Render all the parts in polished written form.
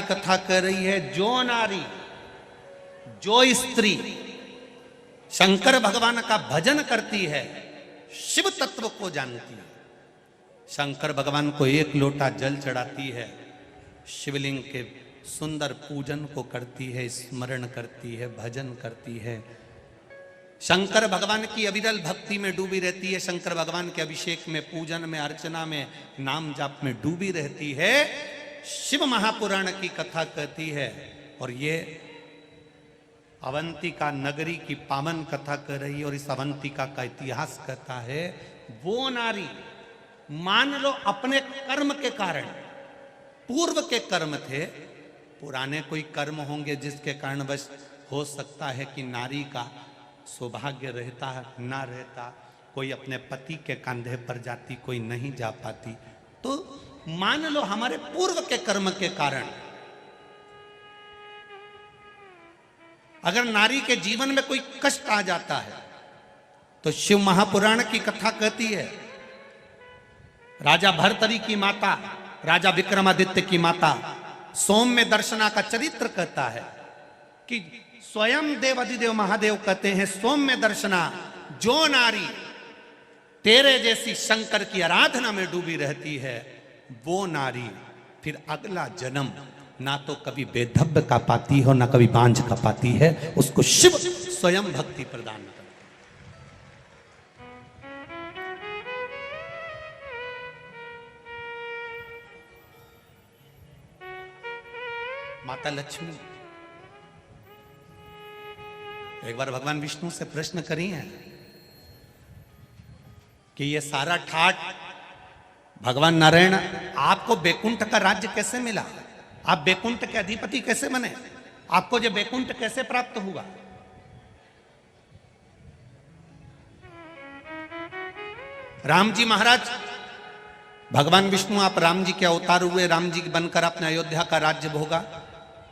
कथा कर रही है। जो नारी, जो स्त्री शंकर भगवान का भजन करती है, शिव तत्व को जानती है, शंकर भगवान को एक लोटा जल चढ़ाती है, शिवलिंग के सुंदर पूजन को करती है, स्मरण करती है, भजन करती है, शंकर भगवान की अविरल भक्ति में डूबी रहती है, शंकर भगवान के अभिषेक में, पूजन में, अर्चना में, नाम जाप में डूबी रहती है, शिव महापुराण की कथा कहती है। और ये अवंतिका नगरी की पावन कथा कर रही है। और इस अवंतिका का इतिहास कहता है, वो नारी मान लो अपने कर्म के कारण, पूर्व के कर्म थे, पुराने कोई कर्म होंगे जिसके कारण बस हो सकता है कि नारी का सौभाग्य रहता ना रहता, कोई अपने पति के कंधे पर जाती, कोई नहीं जा पाती। तो मान लो हमारे पूर्व के कर्म के कारण अगर नारी के जीवन में कोई कष्ट आ जाता है तो शिव महापुराण की कथा कहती है, राजा भर्तरी की माता, राजा विक्रमादित्य की माता सौम्य दर्शना का चरित्र कहता है कि स्वयं देव अधिदेव महादेव कहते हैं, सौम्य दर्शना, जो नारी तेरे जैसी शंकर की आराधना में डूबी रहती है, वो नारी फिर अगला जन्म ना तो कभी बेधब्य का पाती हो, ना कभी बांझ का पाती है, उसको शिव स्वयं भक्ति प्रदान करता है। माता लक्ष्मी एक बार भगवान विष्णु से प्रश्न करी है कि ये सारा ठाट भगवान नारायण, आपको बैकुंठ का राज्य कैसे मिला, आप बैकुंठ के अधिपति कैसे बने, आपको ये बैकुंठ कैसे प्राप्त हुआ? राम जी महाराज, भगवान विष्णु आप राम जी के अवतार हुए, राम जी बनकर आपने अयोध्या का राज्य भोगा,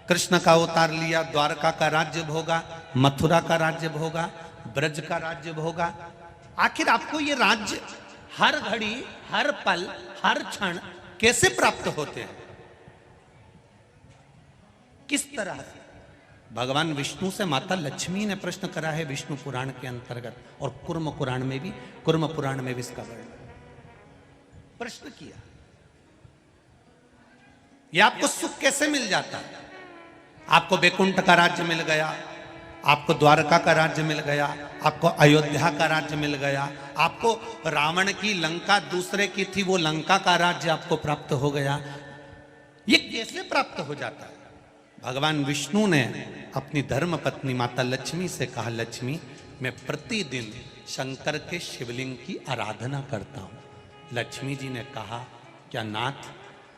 कृष्ण का अवतार लिया, द्वारका का राज्य भोगा, मथुरा का राज्य भोगा, ब्रज का राज्य भोगा। आखिर आपको ये राज्य हर घड़ी, हर पल, हर क्षण कैसे प्राप्त होते हैं, किस तरह से? भगवान विष्णु से माता लक्ष्मी ने प्रश्न करा है विष्णु पुराण के अंतर्गत, और कुर्म पुराण में भी, कुर्म पुराण में भी इसका वर्णन प्रश्न किया, ये आपको सुख कैसे मिल जाता है? आपको बैकुंठ का राज्य मिल गया, आपको द्वारका का राज्य मिल गया, आपको अयोध्या का राज्य मिल गया, आपको रावण की लंका दूसरे की थी वो लंका का राज्य आपको प्राप्त हो गया, ये कैसे प्राप्त हो जाता है? भगवान विष्णु ने अपनी धर्म पत्नी माता लक्ष्मी से कहा, लक्ष्मी मैं प्रतिदिन शंकर के शिवलिंग की आराधना करता हूं। लक्ष्मी जी ने कहा, क्या नाथ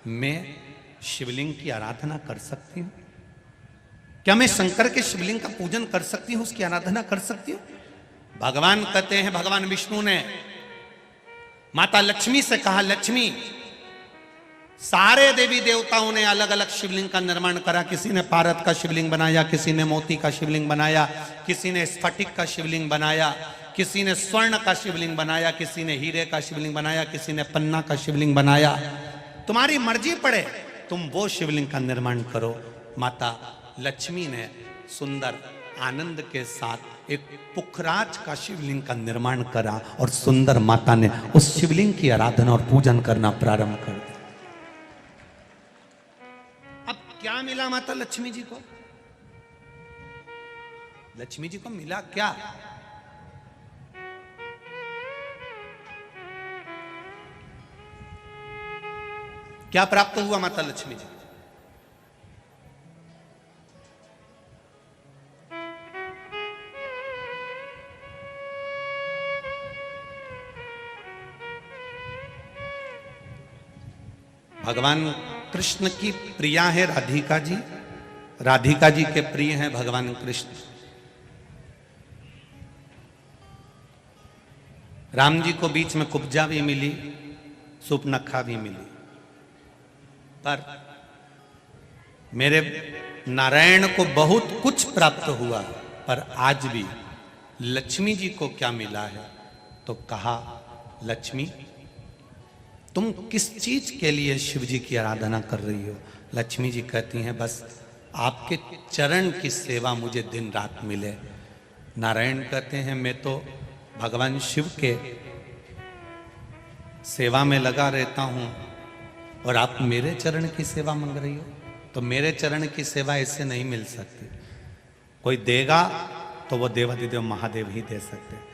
मैं शिवलिंग की आराधना कर सकती हूं? क्या मैं शंकर के शिवलिंग का पूजन कर सकती हूं, उसकी आराधना कर सकती हूं? भगवान कहते हैं, भगवान विष्णु ने माता लक्ष्मी से कहा, लक्ष्मी सारे देवी देवताओं ने अलग अलग शिवलिंग का निर्माण करा, किसी ने पारद का शिवलिंग बनाया, किसी ने मोती का शिवलिंग बनाया, किसी ने स्फटिक का शिवलिंग बनाया, किसी ने स्वर्ण का शिवलिंग बनाया, किसी ने हीरे का शिवलिंग बनाया, किसी ने पन्ना का शिवलिंग बनाया, तुम्हारी मर्जी पड़े तुम वो शिवलिंग का निर्माण करो। माता लक्ष्मी ने सुंदर आनंद के साथ एक पुखराज का शिवलिंग का निर्माण करा और सुंदर माता ने उस शिवलिंग की आराधना और पूजन करना प्रारंभ कर दिया। अब क्या मिला माता लक्ष्मी जी को? लक्ष्मी जी को मिला क्या? क्या प्राप्त हुआ माता लक्ष्मी जी? भगवान कृष्ण की प्रिया है राधिका जी, राधिका जी के प्रिय हैं भगवान कृष्ण। राम जी को बीच में कुब्जा भी मिली, सुपनखा भी मिली, पर मेरे नारायण को बहुत कुछ प्राप्त हुआ, पर आज भी लक्ष्मी जी को क्या मिला है? तो कहा, लक्ष्मी तुम किस चीज के लिए शिव जी की आराधना कर रही हो? लक्ष्मी जी कहती हैं बस आपके चरण की सेवा मुझे दिन रात मिले। नारायण कहते हैं मैं तो भगवान शिव के सेवा में लगा रहता हूं और आप मेरे चरण की सेवा मांग रही हो, तो मेरे चरण की सेवा इससे नहीं मिल सकती। कोई देगा तो वो देवाधिदेव महादेव ही दे सकते।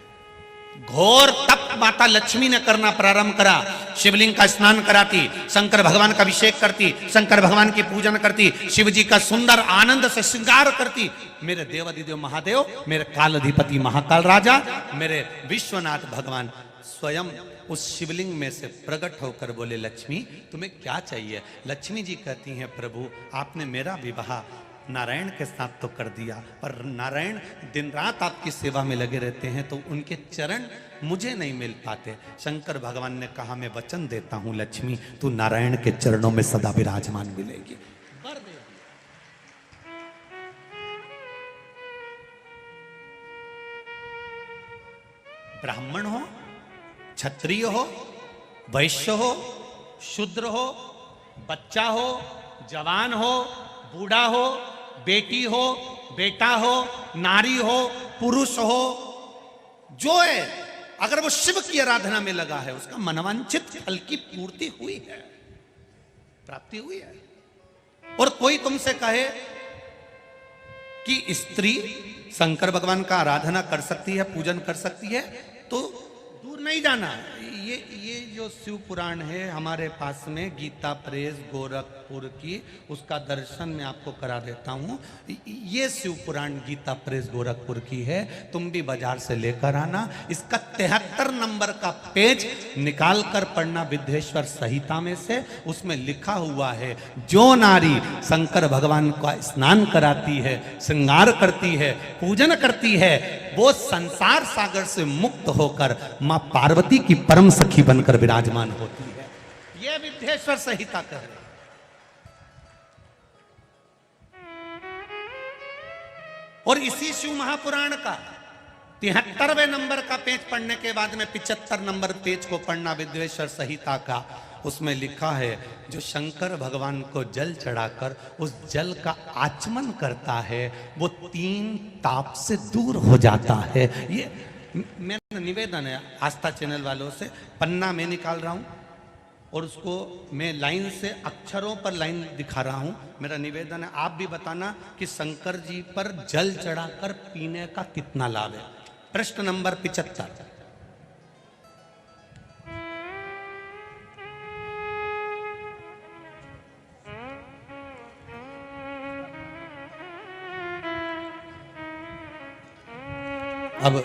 घोर तप माता लक्ष्मी ने करना प्रारंभ करा। शिवलिंग का स्नान कराती, शंकर भगवान का अभिषेक करती, शंकर भगवान की पूजन करती, शिव जी का सुंदर आनंद से श्रृंगार करती। मेरे देवाधिदेव महादेव, मेरे काल अधिपति महाकाल राजा, मेरे विश्वनाथ भगवान स्वयं उस शिवलिंग में से प्रकट होकर बोले लक्ष्मी तुम्हें क्या चाहिए। लक्ष्मी जी कहती हैं प्रभु आपने मेरा विवाह नारायण के साथ तो कर दिया, पर नारायण दिन रात आपकी सेवा में लगे रहते हैं तो उनके चरण मुझे नहीं मिल पाते। शंकर भगवान ने कहा मैं वचन देता हूं लक्ष्मी तू नारायण के चरणों में सदा विराजमान मिलेगी। ब्राह्मण हो, क्षत्रिय हो, वैश्य हो, शूद्र हो, बच्चा हो, जवान हो, बूढ़ा हो, बेटी हो, बेटा हो, नारी हो, पुरुष हो, जो है अगर वो शिव की आराधना में लगा है उसका मनवांछित फल की पूर्ति हुई है, प्राप्ति हुई है। और कोई तुमसे कहे कि स्त्री शंकर भगवान का आराधना कर सकती है, पूजन कर सकती है, तो दूर नहीं जाना। ये जो शिव पुराण है हमारे पास में गीता प्रेस गोरखपुर की, उसका दर्शन मैं आपको करा देता हूँ। ये शिव पुराण गीता प्रेस गोरखपुर की है, तुम भी बाजार से लेकर आना। इसका 73 नंबर का पेज निकाल कर पढ़ना विद्येश्वर संहिता में से। उसमें लिखा हुआ है जो नारी शंकर भगवान का स्नान कराती है, श्रृंगार करती है, पूजन करती है, वो संसार सागर से मुक्त होकर मां पार्वती की परम सखी बनकर विराजमान होती है। यह विद्येश्वर संहिता कह रहे। और इसी शिव महापुराण का 73वें नंबर का पेज पढ़ने के बाद में 75 नंबर पेज को पढ़ना विद्येश्वर संहिता का। उसमें लिखा है जो शंकर भगवान को जल चढ़ाकर उस जल का आचमन करता है वो 3 ताप से दूर हो जाता है। ये मेरा निवेदन है आस्था चैनल वालों से। पन्ना मैं निकाल रहा हूँ और उसको मैं लाइन से अक्षरों पर लाइन दिखा रहा हूँ। मेरा निवेदन है आप भी बताना कि शंकर जी पर जल चढ़ाकर पीने का कितना लाभ है। प्रश्न नंबर 75। अब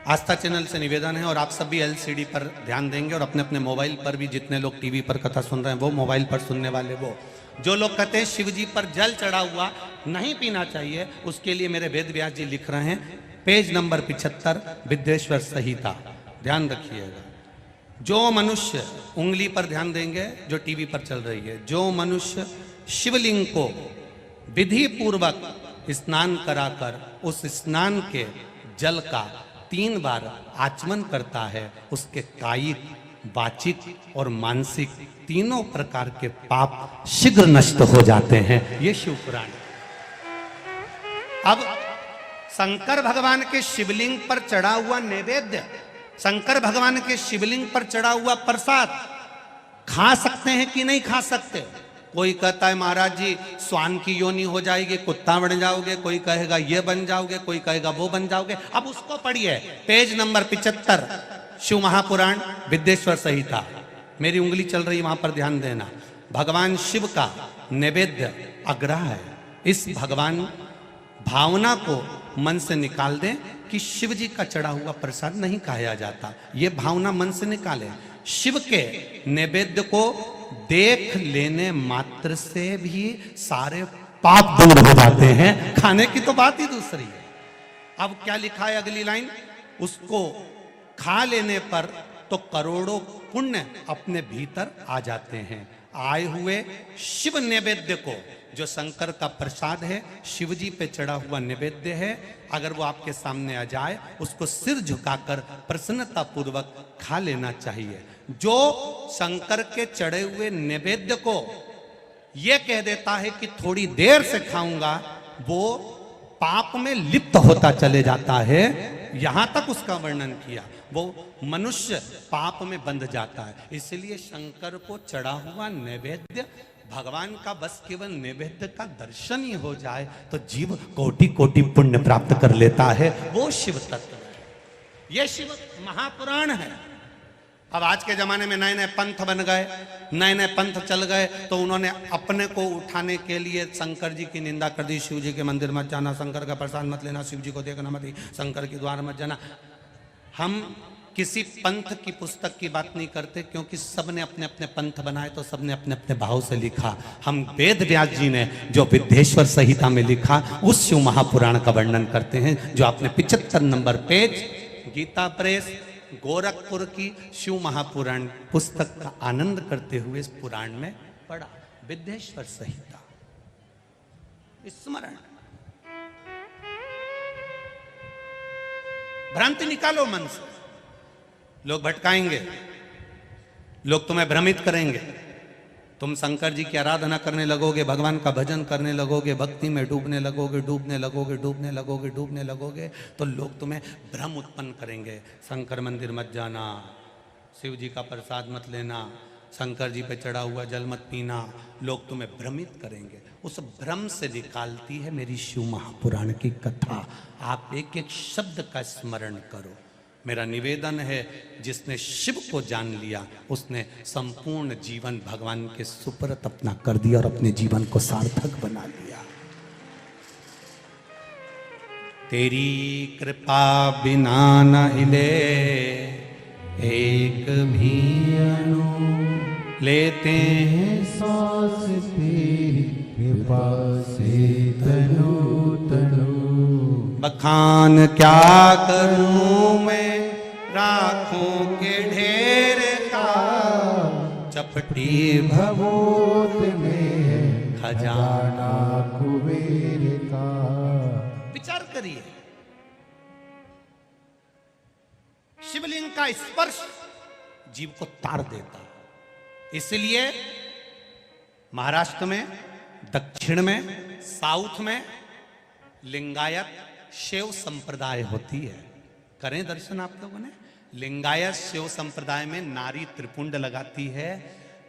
आस्था चैनल से निवेदन है और आप सब भी एलसीडी पर ध्यान देंगे और अपने अपने मोबाइल पर भी, जितने लोग टीवी पर कथा सुन रहे हैं वो मोबाइल पर सुनने वाले वो, जो लोग कहते हैं शिव जी पर जल चढ़ा हुआ नहीं पीना चाहिए, उसके लिए मेरे वेद व्यास जी लिख रहे हैं पेज नंबर 75 विद्येश्वर संहिता। ध्यान रखिएगा। जो मनुष्य, उंगली पर ध्यान देंगे जो टीवी पर चल रही है, जो मनुष्य शिवलिंग को विधि पूर्वक स्नान कराकर उस स्नान के जल का 3 बार आचमन करता है उसके कायिक, वाचिक और मानसिक तीनों प्रकार के पाप शीघ्र नष्ट हो जाते हैं। ये शिव पुराण। अब शंकर भगवान के शिवलिंग पर चढ़ा हुआ नैवेद्य, शंकर भगवान के शिवलिंग पर चढ़ा हुआ प्रसाद खा सकते हैं कि नहीं खा सकते? कोई कहता है महाराज जी स्वान की योनि हो जाएगी, कुत्ता बन जाओगे, कोई कहेगा ये बन जाओगे, कोई कहेगा वो बन जाओगे। अब उसको पढ़िए पेज नंबर 75 शिव महापुराण विद्येश्वर संहिता। मेरी उंगली चल रही वहां पर ध्यान देना। भगवान शिव का नैवेद्य अग्रह है। इस भगवान भावना को मन से निकाल दें कि शिव जी का चढ़ा हुआ प्रसाद नहीं खाया जाता, ये भावना मन से निकालें। शिव के नैवेद्य को देख लेने मात्र से भी सारे पाप दूर हो जाते हैं, खाने की तो बात ही दूसरी है। अब क्या लिखा है अगली लाइन, उसको खा लेने पर तो करोड़ों पुण्य अपने भीतर आ जाते हैं। आए हुए शिव नैवेद्य को, जो शंकर का प्रसाद है, शिव जी पे चढ़ा हुआ नैवेद्य है, अगर वो आपके सामने आ जाए उसको सिर झुकाकर प्रसन्नता पूर्वक खा लेना चाहिए। जो शंकर के चढ़े हुए नैवेद्य को ये कह देता है कि थोड़ी देर से खाऊंगा, वो पाप में लिप्त होता चले जाता है। यहां तक उसका वर्णन किया, वो मनुष्य पाप में बंध जाता है। इसलिए शंकर को चढ़ा हुआ नैवेद्य भगवान का बस केवल नैवेद्य का दर्शन ही हो जाए तो जीव कोटि कोटि पुण्य प्राप्त कर लेता है। वो शिव तत्व है, ये शिव महापुराण है। अब आज के जमाने में नए नए पंथ बन गए, नए नए पंथ चल गए, तो उन्होंने अपने को उठाने के लिए शंकर जी की निंदा कर दी। शिव जी के मंदिर मत जाना, शंकर का प्रसाद मत लेना, शिव जी को देखना मत, शंकर के द्वार मत जाना। हम किसी पंथ की पुस्तक की बात नहीं करते, क्योंकि सबने अपने अपने पंथ बनाए तो सबने अपने अपने भाव से लिखा। हम वेद व्यास जी ने जो विद्येश्वर संहिता में लिखा उस शिव महापुराण का वर्णन करते हैं, जो आपने 75 नंबर पेज गीता प्रेस गोरखपुर की शिव महापुराण पुस्तक का आनंद करते हुए इस पुराण में पढ़ा। विद्येश्वर संहिता स्मरण। भ्रांति निकालो मन से, लोग भटकाएंगे, लोग तुम्हें भ्रमित करेंगे। तुम शंकर जी की आराधना करने लगोगे, भगवान का भजन करने लगोगे, भक्ति में डूबने लगोगे, डूबने लगोगे, डूबने लगोगे, डूबने लगोगे, तो लोग तुम्हें भ्रम उत्पन्न करेंगे। शंकर मंदिर मत जाना, शिव जी का प्रसाद मत लेना, शंकर जी पे चढ़ा हुआ जल मत पीना, लोग तुम्हें भ्रमित करेंगे। उस भ्रम से निकालती है मेरी शिव महापुराण की कथा। आप एक एक शब्द का स्मरण करो। मेरा निवेदन है, जिसने शिव को जान लिया उसने संपूर्ण जीवन भगवान के सुपुर्द अपना कर दिया और अपने जीवन को सार्थक बना लिया। तेरी कृपा बिना न हिले एक भी अणु, लेते हैं सांस तेरी कृपा से तनु तनु। बखान क्या करूं मैं राखों के ढेर का, चपटी भभूत में खजाना कुबेर का। विचार करिए, शिवलिंग का स्पर्श जीव को तार देता। इसलिए महाराष्ट्र में, दक्षिण में, साउथ में लिंगायत शिव संप्रदाय होती है। करें दर्शन आप लोगों ने। लिंगायत शिव संप्रदाय में नारी त्रिपुंड लगाती है।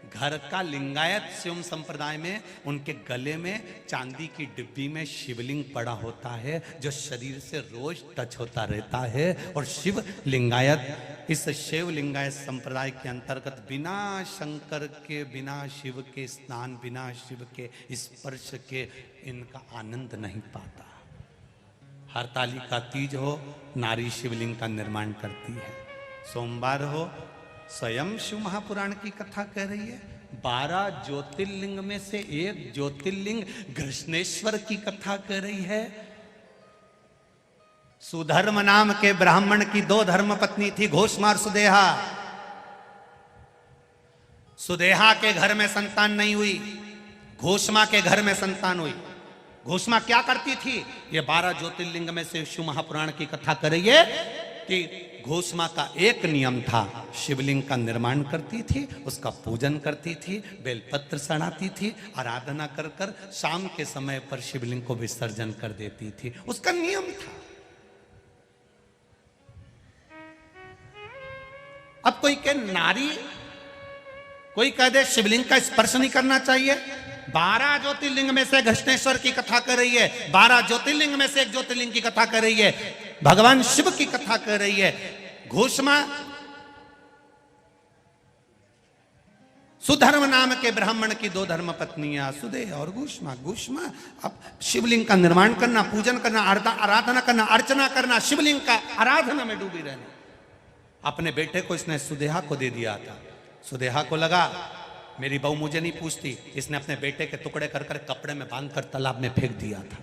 घर का लिंगायत शिव संप्रदाय में उनके गले में चांदी की डिब्बी में शिवलिंग पड़ा होता है, जो शरीर से रोज टच होता रहता है। और शिव लिंगायत, इस शिव लिंगायत संप्रदाय के अंतर्गत बिना शंकर के, बिना शिव के स्नान, बिना शिव के स्पर्श के इनका आनंद नहीं पाता। हरतालिका तीज हो, नारी शिवलिंग का निर्माण करती है। सोमवार हो, स्वयं शिव महापुराण की कथा कह रही है। 12 ज्योतिर्लिंग में से एक ज्योतिर्लिंग घृष्णेश्वर की कथा कह रही है। सुधर्म नाम के ब्राह्मण की 2 धर्म पत्नी थी, घोषमा और सुदेहा। सुदेहा के घर में संतान नहीं हुई, घोषमा के घर में संतान हुई। घोषमा क्या करती थी? ये 12 ज्योतिर्लिंग में से शिव महापुराण की कथा कर रही है कि घोषमा का एक नियम था, शिवलिंग का निर्माण करती थी, उसका पूजन करती थी, बेलपत्र चढ़ाती थी, आराधना कर कर शाम के समय पर शिवलिंग को विसर्जन कर देती थी। उसका नियम था। अब कोई कहे नारी, कोई कह दे शिवलिंग का स्पर्श नहीं करना चाहिए। 12 ज्योतिर्लिंग में से घृष्णेश्वर की कथा कर रही है, 12 ज्योतिर्लिंग में से एक ज्योतिर्लिंग की कथा कर रही है, भगवान शिव की कथा कर रही है। घोषमा सुधर्म नाम के ब्राह्मण की 2 धर्म पत्नियां, सुदेह और घोषमा। घोषमा अब शिवलिंग का निर्माण करना, पूजन करना, आराधना करना, अर्चना करना, शिवलिंग का आराधना में डूबी रहना। अपने बेटे को इसने सुदेहा को दे दिया था। सुदेहा को लगा मेरी बहू मुझे नहीं पूछती, इसने अपने बेटे के टुकड़े कर कर कपड़े में बांधकर तालाब में फेंक दिया था।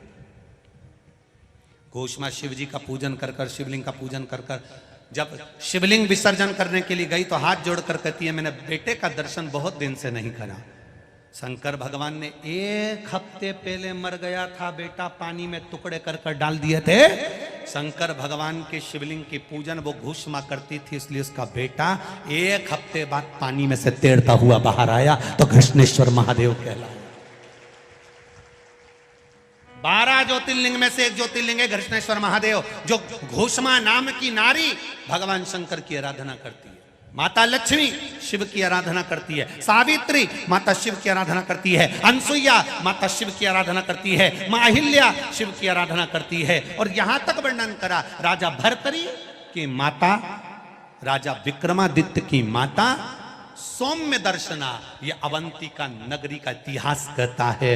घोषमा शिव जी का पूजन कर कर, शिवलिंग का पूजन कर कर जब शिवलिंग विसर्जन करने के लिए गई तो हाथ जोड़कर कहती है मैंने बेटे का दर्शन बहुत दिन से नहीं करा। शंकर भगवान ने 1 हफ्ते पहले मर गया था बेटा, पानी में टुकड़े कर कर डाल दिए थे। शंकर भगवान के शिवलिंग की पूजन वो घोषमा करती थी, इसलिए उसका बेटा 1 हफ्ते बाद पानी में से तैरता हुआ बाहर आया तो घृष्णेश्वर महादेव कहलाया। 12 ज्योतिर्लिंग में से एक ज्योतिर्लिंग है घृष्णेश्वर महादेव, जो घोषमा नाम की नारी भगवान शंकर की आराधना करती है। माता लक्ष्मी शिव की आराधना करती है, सावित्री माता शिव की आराधना करती है, अनसुईया माता शिव की आराधना करती है, मां अहिल्या शिव की आराधना करती है। और यहां तक वर्णन करा राजा भर्तरी की माता, राजा विक्रमादित्य की माता सौम्य दर्शना, ये अवंतिका नगरी का इतिहास कहता है।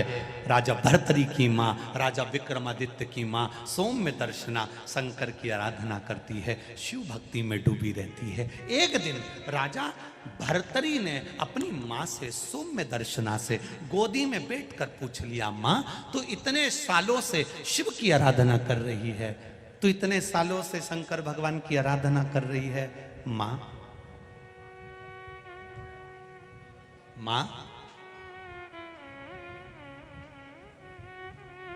राजा भर्तरी की मां, राजा विक्रमादित्य की मां सौम्य दर्शना शंकर की आराधना करती है, शिव भक्ति में डूबी रहती है। एक दिन राजा भर्तरी ने अपनी मां से, सौम्य दर्शना से गोदी में बैठकर पूछ लिया, मां तो इतने सालों से शिव की आराधना कर रही है, तो इतने सालों से शंकर भगवान की आराधना कर रही है, मां मां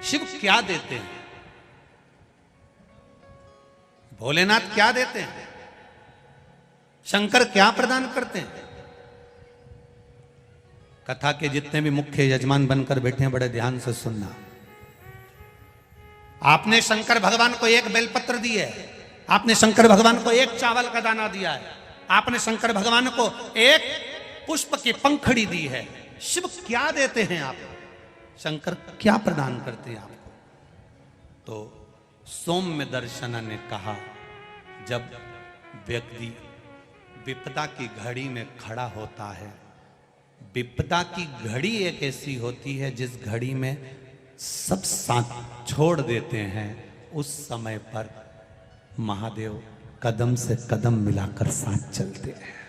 शिव क्या देते हैं, भोलेनाथ क्या देते हैं, शंकर क्या प्रदान करते हैं? कथा के जितने भी मुख्य यजमान बनकर बैठे हैं बड़े ध्यान से सुनना। आपने शंकर भगवान को एक बेलपत्र दी है, आपने शंकर भगवान को एक चावल का दाना दिया है, आपने शंकर भगवान को एक पुष्प की पंखड़ी दी है। शिव क्या देते हैं आप, शंकर क्या प्रदान करते हैं आपको? तो सौम्य दर्शन ने कहा, जब व्यक्ति विपदा की घड़ी में खड़ा होता है, विपदा की घड़ी एक ऐसी होती है जिस घड़ी में सब साथ छोड़ देते हैं, उस समय पर महादेव कदम से कदम मिलाकर साथ चलते हैं।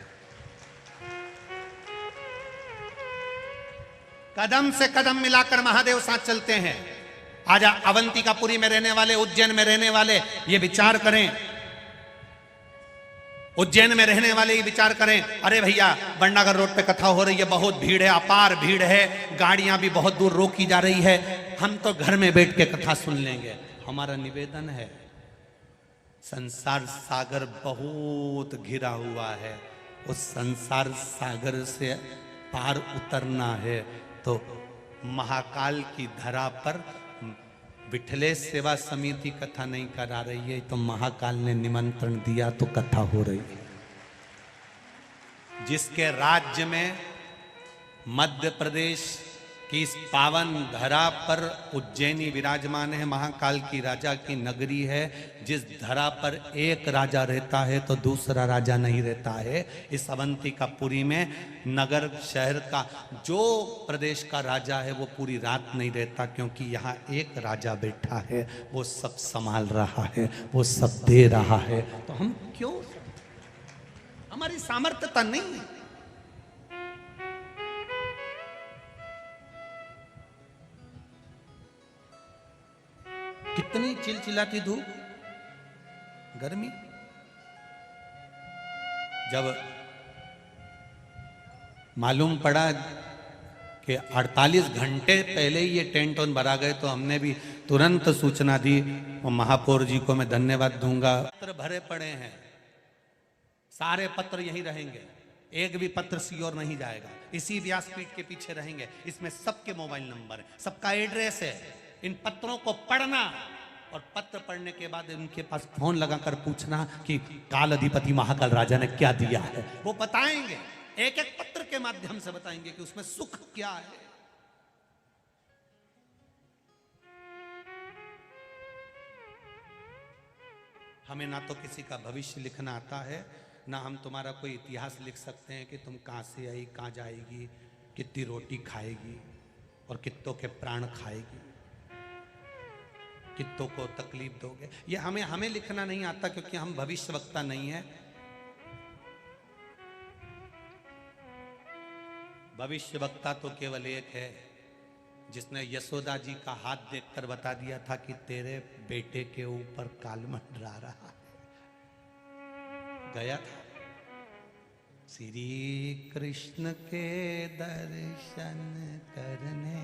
कदम से कदम मिलाकर महादेव साथ चलते हैं। आज अवंतिकापुरी में रहने वाले, उज्जैन में रहने वाले ये विचार करें, उज्जैन में रहने वाले ये विचार करें, अरे भैया बंडागर रोड पे कथा हो रही है, बहुत भीड़ है, अपार भीड़ है, गाड़ियां भी बहुत दूर रोकी जा रही है, हम तो घर में बैठ के कथा सुन लेंगे। हमारा निवेदन है, संसार सागर बहुत घिरा हुआ है, उस संसार सागर से पार उतरना है तो महाकाल की धरा पर विठलेश सेवा समिति कथा नहीं करा रही है, तो महाकाल ने निमंत्रण दिया तो कथा हो रही है। जिसके राज्य में मध्य प्रदेश कि इस पावन धरा पर उज्जैनी विराजमान है, महाकाल की राजा की नगरी है। जिस धरा पर एक राजा रहता है तो दूसरा राजा नहीं रहता है। इस अवंतिकापुरी में नगर शहर का जो प्रदेश का राजा है वो पूरी रात नहीं रहता, क्योंकि यहाँ एक राजा बैठा है, वो सब संभाल रहा है, वो सब दे रहा है। तो हम क्यों, हमारी सामर्थ्यता नहीं है। कितनी चिलचिलाती धूप, गर्मी, जब मालूम पड़ा कि 48 घंटे पहले ही ये टेंट ऑन भरा गए तो हमने भी तुरंत सूचना दी, और महापौर जी को मैं धन्यवाद दूंगा। पत्र भरे पड़े हैं, सारे पत्र यहीं रहेंगे, एक भी पत्र सियोर नहीं जाएगा, इसी व्यासपीठ के पीछे रहेंगे। इसमें सबके मोबाइल नंबर है, सबका एड्रेस है। इन पत्रों को पढ़ना और पत्र पढ़ने के बाद उनके पास फोन लगाकर पूछना कि काल अधिपति महाकाल राजा ने क्या दिया है, वो बताएंगे, एक एक पत्र के माध्यम से बताएंगे कि उसमें सुख क्या है। हमें ना तो किसी का भविष्य लिखना आता है, ना हम तुम्हारा कोई इतिहास लिख सकते हैं कि तुम कहां से आई, कहां जाएगी, कितनी रोटी खाएगी और कितनों के प्राण खाएगी, कितनों को तकलीफ दोगे। ये हमें लिखना नहीं आता, क्योंकि हम भविष्यवक्ता नहीं है। भविष्यवक्ता तो केवल एक है, जिसने यशोदा जी का हाथ देखकर बता दिया था कि तेरे बेटे के ऊपर काल मंडरा रहा है। गया था, श्री कृष्ण के दर्शन करने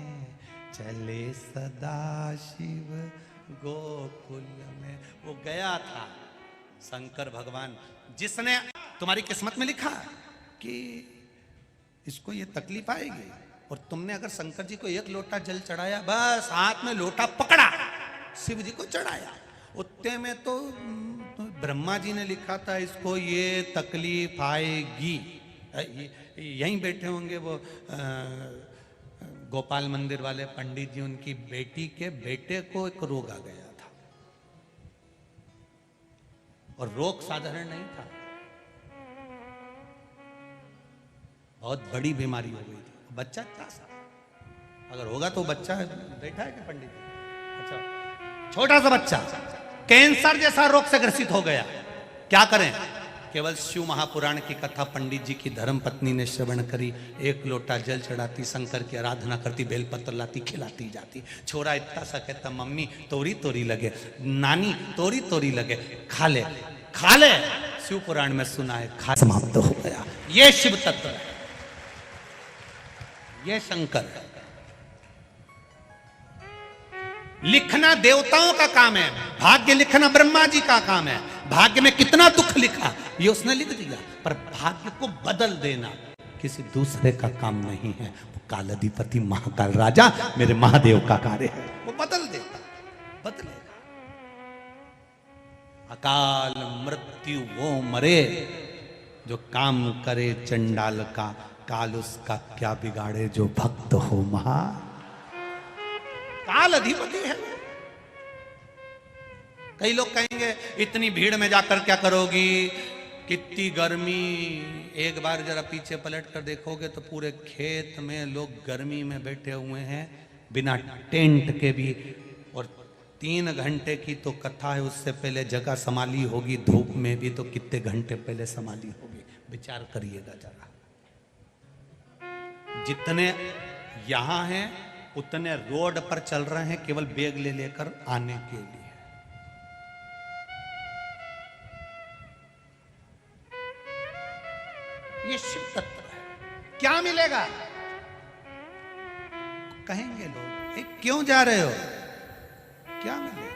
चले सदा शिव गोकुल में। वो गया था शंकर भगवान, जिसने तुम्हारी किस्मत में लिखा कि इसको ये तकलीफ आएगी, और तुमने अगर शंकर जी को एक लोटा जल चढ़ाया, बस हाथ में लोटा पकड़ा, शिव जी को चढ़ाया। उतने में तो ब्रह्मा जी ने लिखा था इसको ये तकलीफ आएगी। यहीं बैठे होंगे वो गोपाल मंदिर वाले पंडित जी, उनकी बेटी के बेटे को एक रोग आ गया था, और रोग साधारण नहीं था, बहुत बड़ी बीमारी हो गई थी। बच्चा था सा, अगर होगा तो बच्चा बैठा है कि पंडित जी, अच्छा छोटा सा बच्चा कैंसर जैसा रोग से ग्रसित हो गया। क्या करें? केवल शिव महापुराण की कथा पंडित जी की धर्म पत्नी ने श्रवण करी, एक लोटा जल चढ़ाती, शंकर की आराधना करती, बेलपत्र लाती, खिलाती जाती। छोरा इतना सा कहता, मम्मी तोरी तोरी लगे, नानी तोरी तोरी लगे, खा ले खा ले। शिव पुराण में सुना है, खा समाप्त हो गया। ये शिव तत्व है, ये शंकर है। लिखना देवताओं का काम है, भाग्य लिखना ब्रह्मा जी का काम है। भाग्य में कितना दुख लिखा ये उसने लिख दिया, पर भाग्य को बदल देना किसी दूसरे का काम नहीं है। वो कालाधिपति महाकाल राजा मेरे महादेव का कार्य है, वो बदल देता, बदलेगा। अकाल मृत्यु वो मरे जो काम करे चंडाल का, काल उसका क्या बिगाड़े जो भक्त हो महा। काल अधिपति है। कई लोग कहेंगे इतनी भीड़ में जाकर क्या करोगी, कितनी गर्मी। एक बार जरा पीछे पलट कर देखोगे तो पूरे खेत में लोग गर्मी में बैठे हुए हैं, बिना टेंट के भी। और 3 घंटे की तो कथा है, उससे पहले जगह संभाली होगी, धूप में भी तो कितने घंटे पहले संभाली होगी। विचार करिएगा जरा। जितने यहां हैं उतने रोड पर चल रहे हैं केवल बैग ले लेकर आने के लिए। ये शिव तत्व है। क्या मिलेगा? कहेंगे लोग, क्यों जा रहे हो, क्या मिलेगा?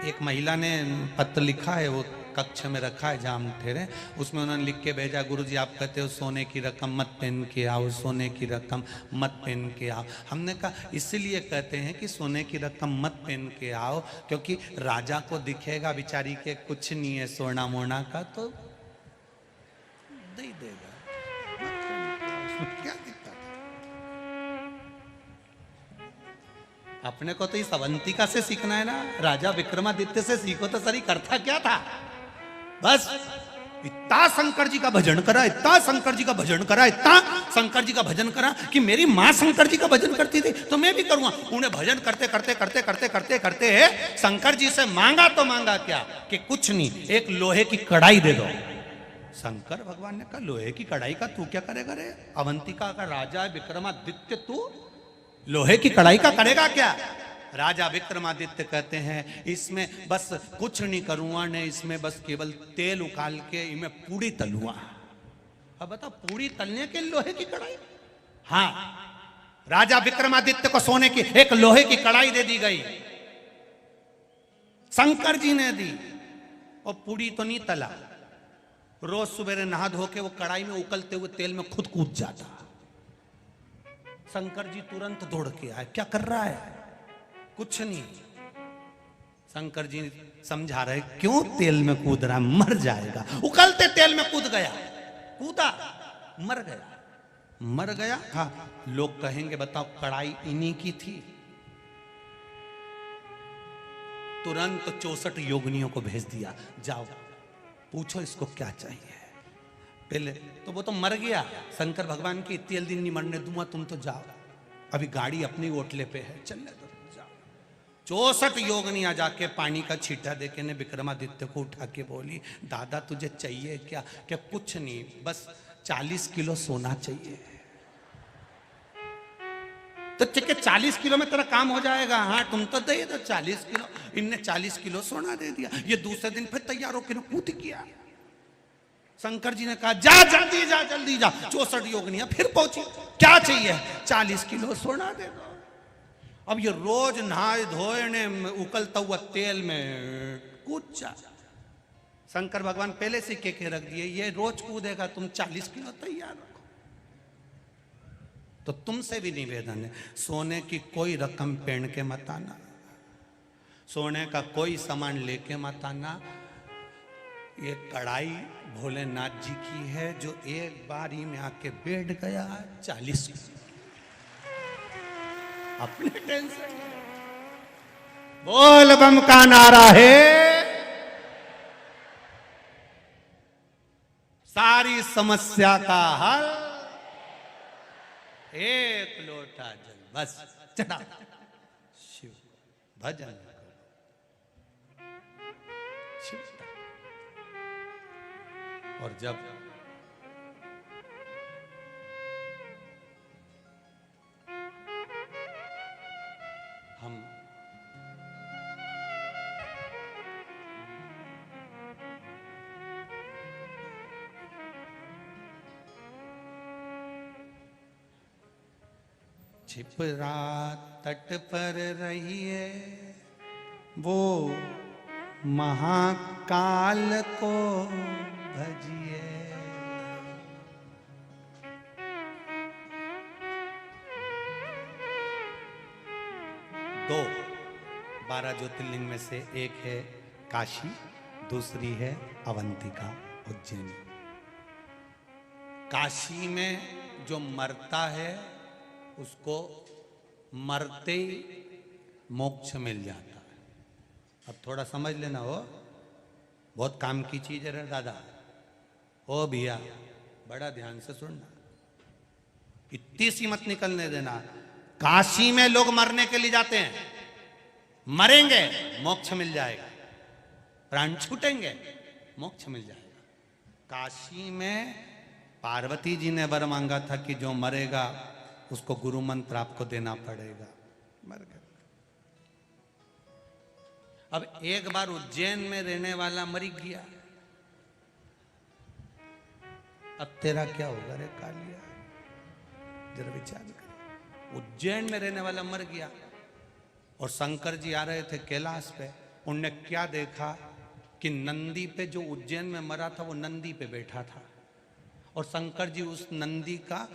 एक महिला ने पत्र लिखा है, वो कक्ष में रखा है जहां हम ठहरे, उसमें उन्होंने लिख के भेजा, गुरुजी आप कहते हो सोने की रकम मत पहन के आओ, सोने की रकम मत पहन के आओ। हमने कहा इसलिए कहते हैं कि सोने की रकम मत पहन के आओ, क्योंकि राजा को दिखेगा बेचारी के कुछ नहीं है सोना मोना का, तो दे देगा, क्या दिक्कत है? अपने को तो इस अवंतिका से सीखना है ना, राजा विक्रमादित्य से सीखो तो सही करता क्या था। बस इतना शंकर जी का भजन करा, इतना शंकर जी का भजन करा, इतना शंकर जी का भजन करा कि मेरी माँ शंकर जी का भजन करती थी तो मैं भी करूंगा। उन्हें भजन करते करते करते करते करते करते शंकर जी से मांगा तो मांगा क्या कि कुछ नहीं, एक लोहे की कढ़ाई दे दो। शंकर भगवान ने कहा लोहे की कढ़ाई का तू क्या करेगा रे, अवंतिका का राजा है विक्रमादित्य, तू लोहे की कढ़ाई का करेगा क्या? राजा विक्रमादित्य कहते हैं इसमें बस कुछ नहीं करूंगा ने, इसमें बस केवल तेल उकाल के इनमें पूड़ी तलूंगा। अब बता, पूड़ी तलने के लोहे की कढ़ाई? हाँ, राजा विक्रमादित्य को सोने की एक लोहे की कढ़ाई दे दी गई, शंकर जी ने दी, और पूड़ी तो नहीं तला। रोज सुबह नहा धो के वो कढ़ाई में उकलते हुए तेल में खुद कूद जाता। शंकर जी तुरंत दौड़ के आए, क्या कर रहा है? कुछ नहीं। शंकर जी समझा रहे क्यों तेल में कूद रहा, मर जाएगा। उकलते तेल में कूद गया, कूदा, मर गया। मर गया, हाँ। लोग कहेंगे बताओ कढ़ाई इन्हीं की थी। तुरंत 64 योगिनियों को भेज दिया, जाओ पूछो इसको क्या चाहिए। पहले तो वो तो मर गया, शंकर भगवान की इतनी जल्दी नहीं मरने दूंगा, तुम तो जाओ, अभी गाड़ी अपनी ओटले पे है, चलने दो, जाओ। 64 योगिनियां जाके पानी का छींटा देके ने विक्रमादित्य को उठा के बोली, दादा तुझे चाहिए क्या? क्या कुछ नहीं, बस 40 किलो सोना चाहिए। तो ठीक है 40 किलो में तेरा काम हो जाएगा। हाँ तुम तो दे दो 40 किलो। इनने 40 किलो सोना दे दिया। ये दूसरे दिन फिर तैयार होकर कूद किया। शंकर जी ने कहा जा जल्दी जा जल्दी जा। 64 योगिनियां फिर पहुंची, क्या चाहिए? 40 किलो सोना दे दो। अब ये रोज नहाए धोए ने उकलता हुआ तेल में कूद जा। शंकर भगवान पहले से के रख दिए, ये रोज कूदेगा, तुम 40 किलो तैयार रखो। तो तुमसे भी निवेदन है, सोने की कोई रकम पहन के मत आना, सोने का कोई सामान लेके मत आना। ये कढ़ाई भोलेनाथ जी की है, जो एक बारी में आके बैठ गया 40 अपने टेंशन। बोल बम का नारा है, सारी समस्या का हल एक लोटा जल बस चढ़ा शिव भजन करो, शिव। और जब हम छिपरा तट पर रहिए वो महाकाल को भजिए। दो 12 ज्योतिर्लिंग में से एक है काशी, दूसरी है अवंतिका उज्जैनी। काशी में जो मरता है उसको मरते ही मोक्ष मिल जाता है। अब थोड़ा समझ लेना, हो बहुत काम की चीज है रे दादा। ओ भैया बड़ा ध्यान से सुनना, इतनी सी मत निकलने देना। काशी में लोग मरने के लिए जाते हैं, मरेंगे मोक्ष मिल जाएगा, प्राण छूटेंगे मोक्ष मिल जाएगा। काशी में पार्वती जी ने वर मांगा था कि जो मरेगा उसको गुरु मंत्र आपको देना पड़ेगा, मर गया। अब एक बार उज्जैन में रहने वाला मर गया, अब तेरा क्या होगा रे कालिया, जरा विचार कर। उज्जैन में रहने वाला मर गया और शंकर जी आ रहे थे कैलाश पे। उनने क्या देखा कि नंदी पे, जो उज्जैन में मरा था वो नंदी पे बैठा था, और शंकर जी उस नंदी का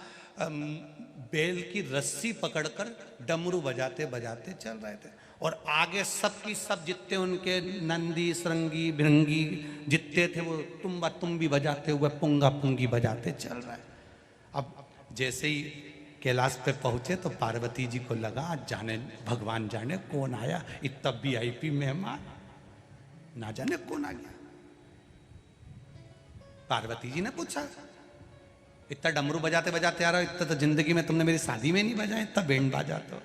बेल की रस्सी पकड़कर डमरू बजाते बजाते चल रहे थे, और आगे सबकी सब जितने उनके नंदी श्रृंगी भृंगी जितने थे वो तुम्बा तुम्बी बजाते हुए पुंगा पुंगी बजाते चल रहे। अब जैसे ही कैलाश पे पहुंचे तो पार्वती जी को लगा जाने भगवान जाने कौन आया, इतना VIP मेहमान, ना जाने कौन आ गया। पार्वती जी ने पूछा, इतना डमरू बजाते बजाते आ रहा हो, इतना तो जिंदगी में तुमने मेरी शादी में नहीं बजाया, इतना बैंड बाजा तो,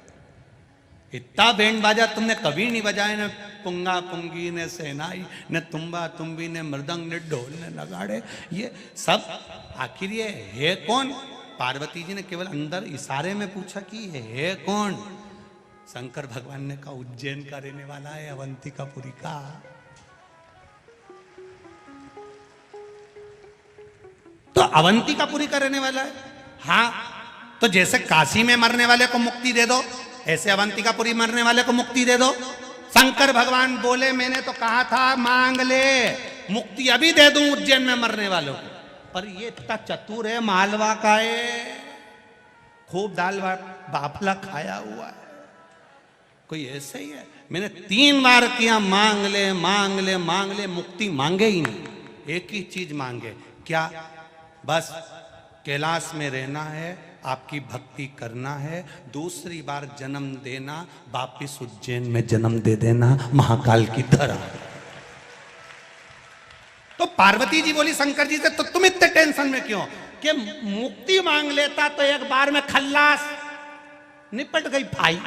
इतना बैंड बाजा तुमने कभी नहीं बजाया, न पुंगा पुंगी ने सेनाई न तुम्बा तुम्बी ने मृदंग ने ढोल ने नगाड़े, ये सब आखिर ये है कौन? पार्वती जी ने केवल अंदर इशारे में पूछा कि ये है कौन? शंकर भगवान ने कहा उज्जैन का रहने वाला है, अवंतिकापुरी का। तो अवंतिकापुरी का रहने वाला है। हाँ, तो जैसे काशी में मरने वाले को मुक्ति दे दो, ऐसे अवंतिकापुरी मरने वाले को मुक्ति दे दो। शंकर भगवान बोले मैंने तो कहा था मांग ले, मुक्ति अभी दे दूं उज्जैन में मरने वालों को, पर ये इतना चतुर है, मालवा का है, खूब दाल बाफला खाया हुआ है, कोई ऐसे ही है। मैंने 3 बार किया मांग ले मांग ले मांग ले, मुक्ति मांगे ही नहीं, एक ही चीज मांगे, क्या? बस कैलाश में रहना है, आपकी भक्ति करना है, दूसरी बार जन्म देना, वापिस उज्जैन में जन्म दे देना महाकाल की तरह। तो पार्वती जी बोली शंकर जी से, तो तुम इतने टेंशन में क्यों? कि मुक्ति मांग लेता तो एक बार में खल्लास, निपट गई भाई,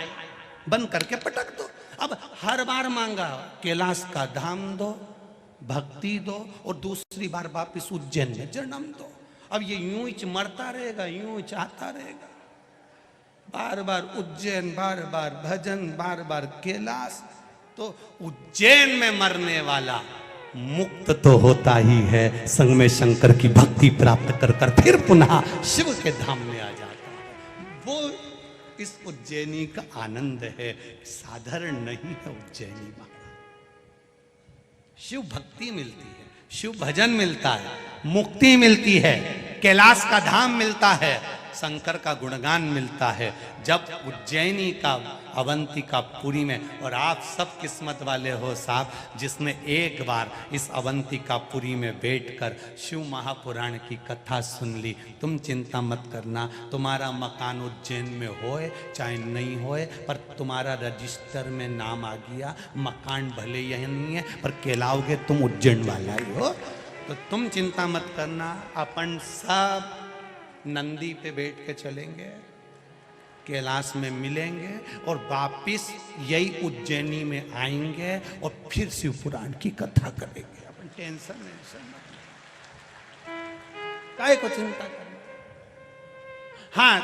बंद करके पटक दो। अब हर बार मांगा कैलाश का धाम दो, भक्ति दो, और दूसरी बार वापिस उज्जैन में जन्म दो। अब ये यूं ही मरता रहेगा, यूं ही चाहता रहेगा, बार बार उज्जैन, बार बार भजन, बार बार कैलाश। तो उज्जैन में मरने वाला मुक्त तो होता ही है, संग में शंकर की भक्ति प्राप्त कर कर फिर पुनः शिव के धाम में आ जाता है। वो इस उज्जैनी का आनंद है, साधारण नहीं है उज्जैनी महाराज। शिव भक्ति मिलती है, शिव भजन मिलता है, मुक्ति मिलती है, कैलाश का धाम मिलता है, शंकर का गुणगान मिलता है जब उज्जैनी का अवंतिका पुरी में। और आप सब किस्मत वाले हो साहब जिसने एक बार इस अवंतिका पुरी में बैठकर शिव महापुराण की कथा सुन ली। तुम चिंता मत करना, तुम्हारा मकान उज्जैन में होए चाहे नहीं होए, पर तुम्हारा रजिस्टर में नाम आ गया। मकान भले यह नहीं है पर कहलाओगे तुम उज्जैन वाला ही हो। तो तुम चिंता मत करना, अपन सब नंदी पे बैठ के चलेंगे, कैलाश में मिलेंगे और वापिस यही उज्जैनी में आएंगे और फिर शिव पुराण की कथा करेंगे। अपन टेंशन काहे को चिंता करना। हाँ,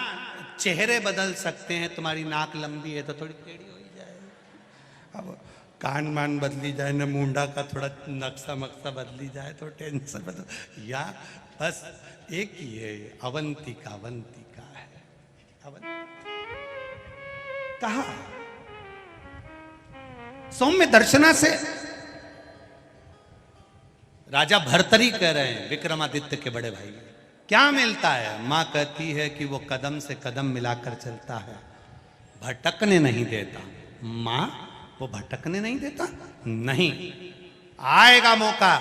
चेहरे बदल सकते हैं, तुम्हारी नाक लंबी है तो थोड़ी टेढ़ी हो ही जाएगी। अब कान मान बदली जाए ना, मुंडा का थोड़ा नक्शा मक्सा बदली जाए तो टेंशन बदल। या बस एक ही है, अवंतिका अवंतिका है। कहा सौम्य दर्शना से राजा भर्तरी कह रहे हैं विक्रमादित्य के बड़े भाई, क्या मिलता है? मां कहती है कि वो कदम से कदम मिलाकर चलता है, भटकने नहीं देता। मां वो भटकने नहीं देता? नहीं, आएगा मौका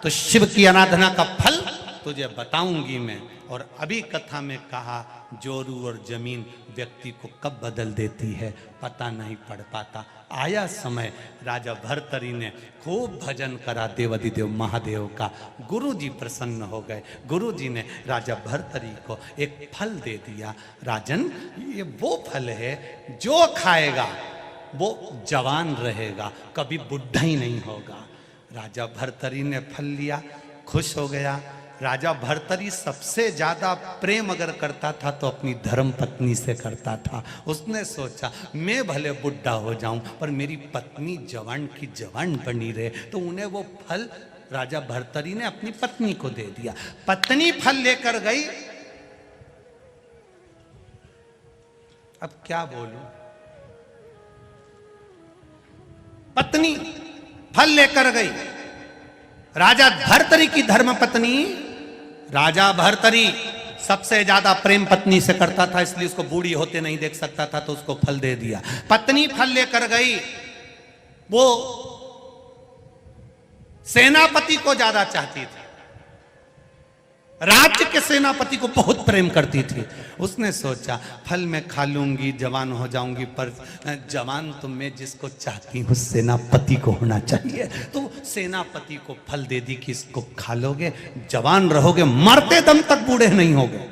तो शिव की आराधना का फल तुझे बताऊंगी मैं। और अभी कथा में कहा जोरू और जमीन व्यक्ति को कब बदल देती है पता नहीं पड़ पाता। आया समय, राजा भर्तरी ने खूब भजन करा देवाधिदेव महादेव का। गुरुजी प्रसन्न हो गए। गुरुजी ने राजा भर्तरी को एक फल दे दिया। राजन, ये वो फल है जो खाएगा वो जवान रहेगा, कभी बुढ़ा ही नहीं होगा। राजा भर्तरी ने फल लिया, खुश हो गया। राजा भर्तरी सबसे ज्यादा प्रेम अगर करता था तो अपनी धर्म पत्नी से करता था। उसने सोचा मैं भले बुढ़ा हो जाऊं पर मेरी पत्नी जवान की जवान बनी रहे, तो उन्हें वो फल राजा भर्तरी ने अपनी पत्नी को दे दिया। पत्नी फल लेकर गई। अब क्या बोलूं, पत्नी फल लेकर गई। राजा भर्तरी की धर्म पत्नी, राजा भर्तरी सबसे ज्यादा प्रेम पत्नी से करता था, इसलिए उसको बूढ़ी होते नहीं देख सकता था, तो उसको फल दे दिया। पत्नी फल लेकर गई। वो सेनापति को ज्यादा चाहती थी, राज्य के सेनापति को बहुत प्रेम करती थी। उसने सोचा फल मैं खा लूंगी, जवान हो जाऊंगी, पर जवान तो मैं जिसको चाहती हूँ सेनापति को होना चाहिए। तो सेनापति को फल दे दी कि इसको खा लोगे, जवान रहोगे, मरते दम तक बूढ़े नहीं होगे,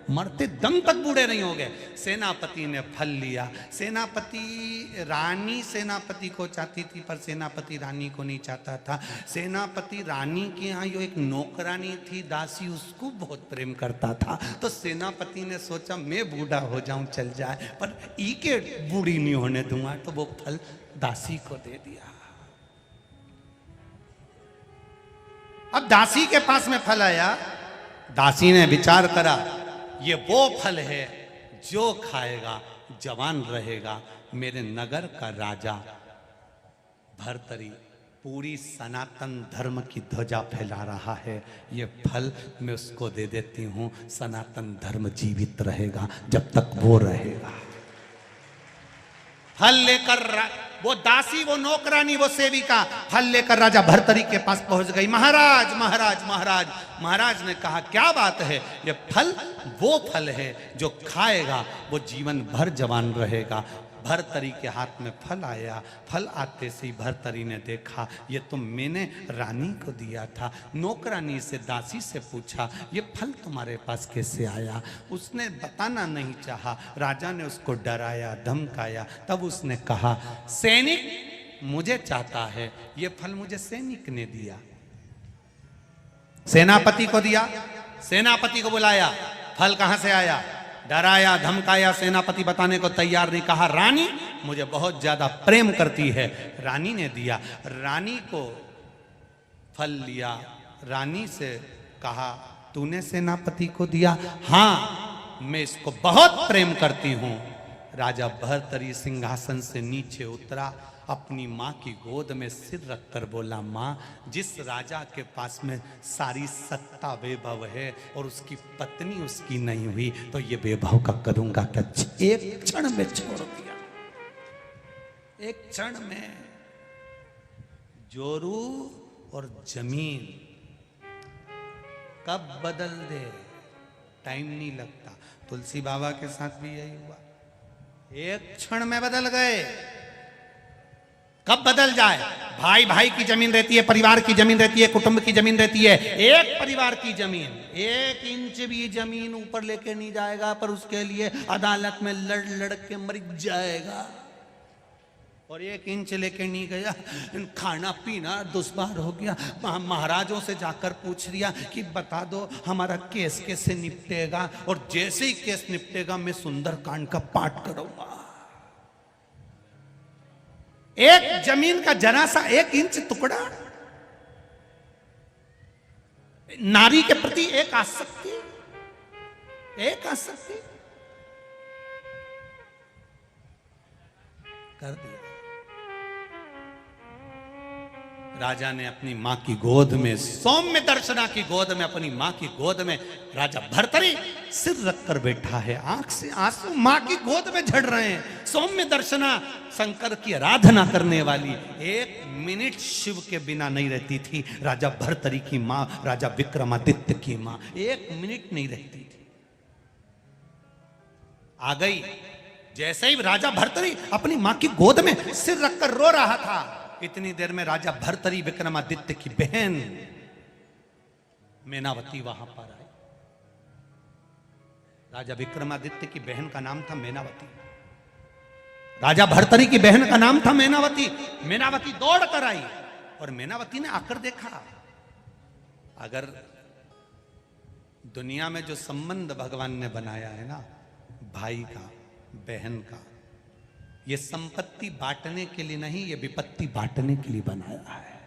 मरते दम तक बूढ़े नहीं हो गए। सेनापति ने फल लिया। सेनापति रानी सेनापति को चाहती थी पर सेनापति रानी को नहीं चाहता था। सेनापति रानी के यहाँ जो एक नौकरानी थी दासी, उसको बहुत प्रेम करता था। तो सेनापति ने सोचा मैं बूढ़ा हो जाऊं चल जाए, पर ई के बूढ़ी नहीं होने दूंगा, तो वो फल दासी को दे दिया। अब दासी के पास में फल आया। दासी ने विचार करा ये वो फल है जो खाएगा जवान रहेगा। मेरे नगर का राजा भर्तरी पूरी सनातन धर्म की ध्वजा फैला रहा है, ये फल मैं उसको दे देती हूँ, सनातन धर्म जीवित रहेगा जब तक वो रहेगा। फल लेकर वो दासी, वो नौकरानी, वो सेविका फल लेकर राजा भर्तरी के पास पहुंच गई। महाराज महाराज महाराज। महाराज ने कहा क्या बात है? ये फल वो फल है जो खाएगा वो जीवन भर जवान रहेगा। भर्तरी के हाथ में फल आया। फल आते से ही भर्तरी ने देखा ये तो मैंने रानी को दिया था। नौकरानी से, दासी से पूछा ये फल तुम्हारे पास कैसे आया? उसने बताना नहीं चाहा। राजा ने उसको डराया, धमकाया। तब उसने कहा सैनिक मुझे चाहता है, ये फल मुझे सैनिक ने दिया। सेनापति को दिया। सेनापति को बुलाया, फल कहां से आया? डराया, धमकाया। सेनापति बताने को तैयार नहीं। कहा रानी मुझे बहुत ज्यादा प्रेम करती है, रानी ने दिया। रानी को फल लिया। रानी से कहा तूने सेनापति को दिया? हाँ, मैं इसको बहुत प्रेम करती हूं। राजा भर्तरी सिंहासन से नीचे उतरा, अपनी माँ की गोद में सिर रखकर बोला, माँ, जिस राजा के पास में सारी सत्ता वैभव है और उसकी पत्नी उसकी नहीं हुई, तो ये वैभव का करूंगा क्या? एक क्षण में छोड़ दिया, एक क्षण में। जोरू और जमीन कब बदल दे, टाइम नहीं लगता। तुलसी बाबा के साथ भी यही हुआ, एक क्षण में बदल गए। कब बदल जाए? भाई भाई की जमीन रहती है, परिवार की जमीन रहती है, कुटुंब की जमीन रहती है। एक परिवार की जमीन 1 इंच भी जमीन ऊपर लेके नहीं जाएगा, पर उसके लिए अदालत में लड़ लड़ के मर जाएगा। और 1 इंच लेके नहीं गया, खाना पीना दुश्वार हो गया। महाराजों से जाकर पूछ लिया कि बता दो हमारा केस कैसे निपटेगा, और जैसे ही केस निपटेगा मैं सुंदरकांड का पाठ करूंगा। एक जमीन का जरा सा 1 इंच टुकड़ा, नारी के प्रति एक आसक्ति कर दिया। राजा ने अपनी मां की गोद में, सौम्य दर्शना की गोद में, अपनी मां की गोद में राजा भर्तरी सिर रखकर बैठा है। आंख से आंसू मां की गोद में झड़ रहे हैं। सौम्य दर्शना शंकर की आराधना करने वाली 1 मिनट शिव के बिना नहीं रहती थी। राजा भर्तरी की मां, राजा विक्रमादित्य की मां 1 मिनट नहीं रहती थी। आ गई। जैसे ही राजा भर्तरी अपनी मां की गोद में सिर रखकर रो रहा था, इतनी देर में राजा भर्तरी विक्रमादित्य की बहन मेनावती वहां पर आई। राजा विक्रमादित्य की बहन का नाम था मेनावती। राजा भर्तरी की बहन का नाम था मेनावती। मेनावती दौड़ कर आई और मेनावती ने आकर देखा, अगर दुनिया में जो संबंध भगवान ने बनाया है ना, भाई का, बहन का, ये संपत्ति बांटने के लिए नहीं, ये विपत्ति बांटने के लिए बनाया है।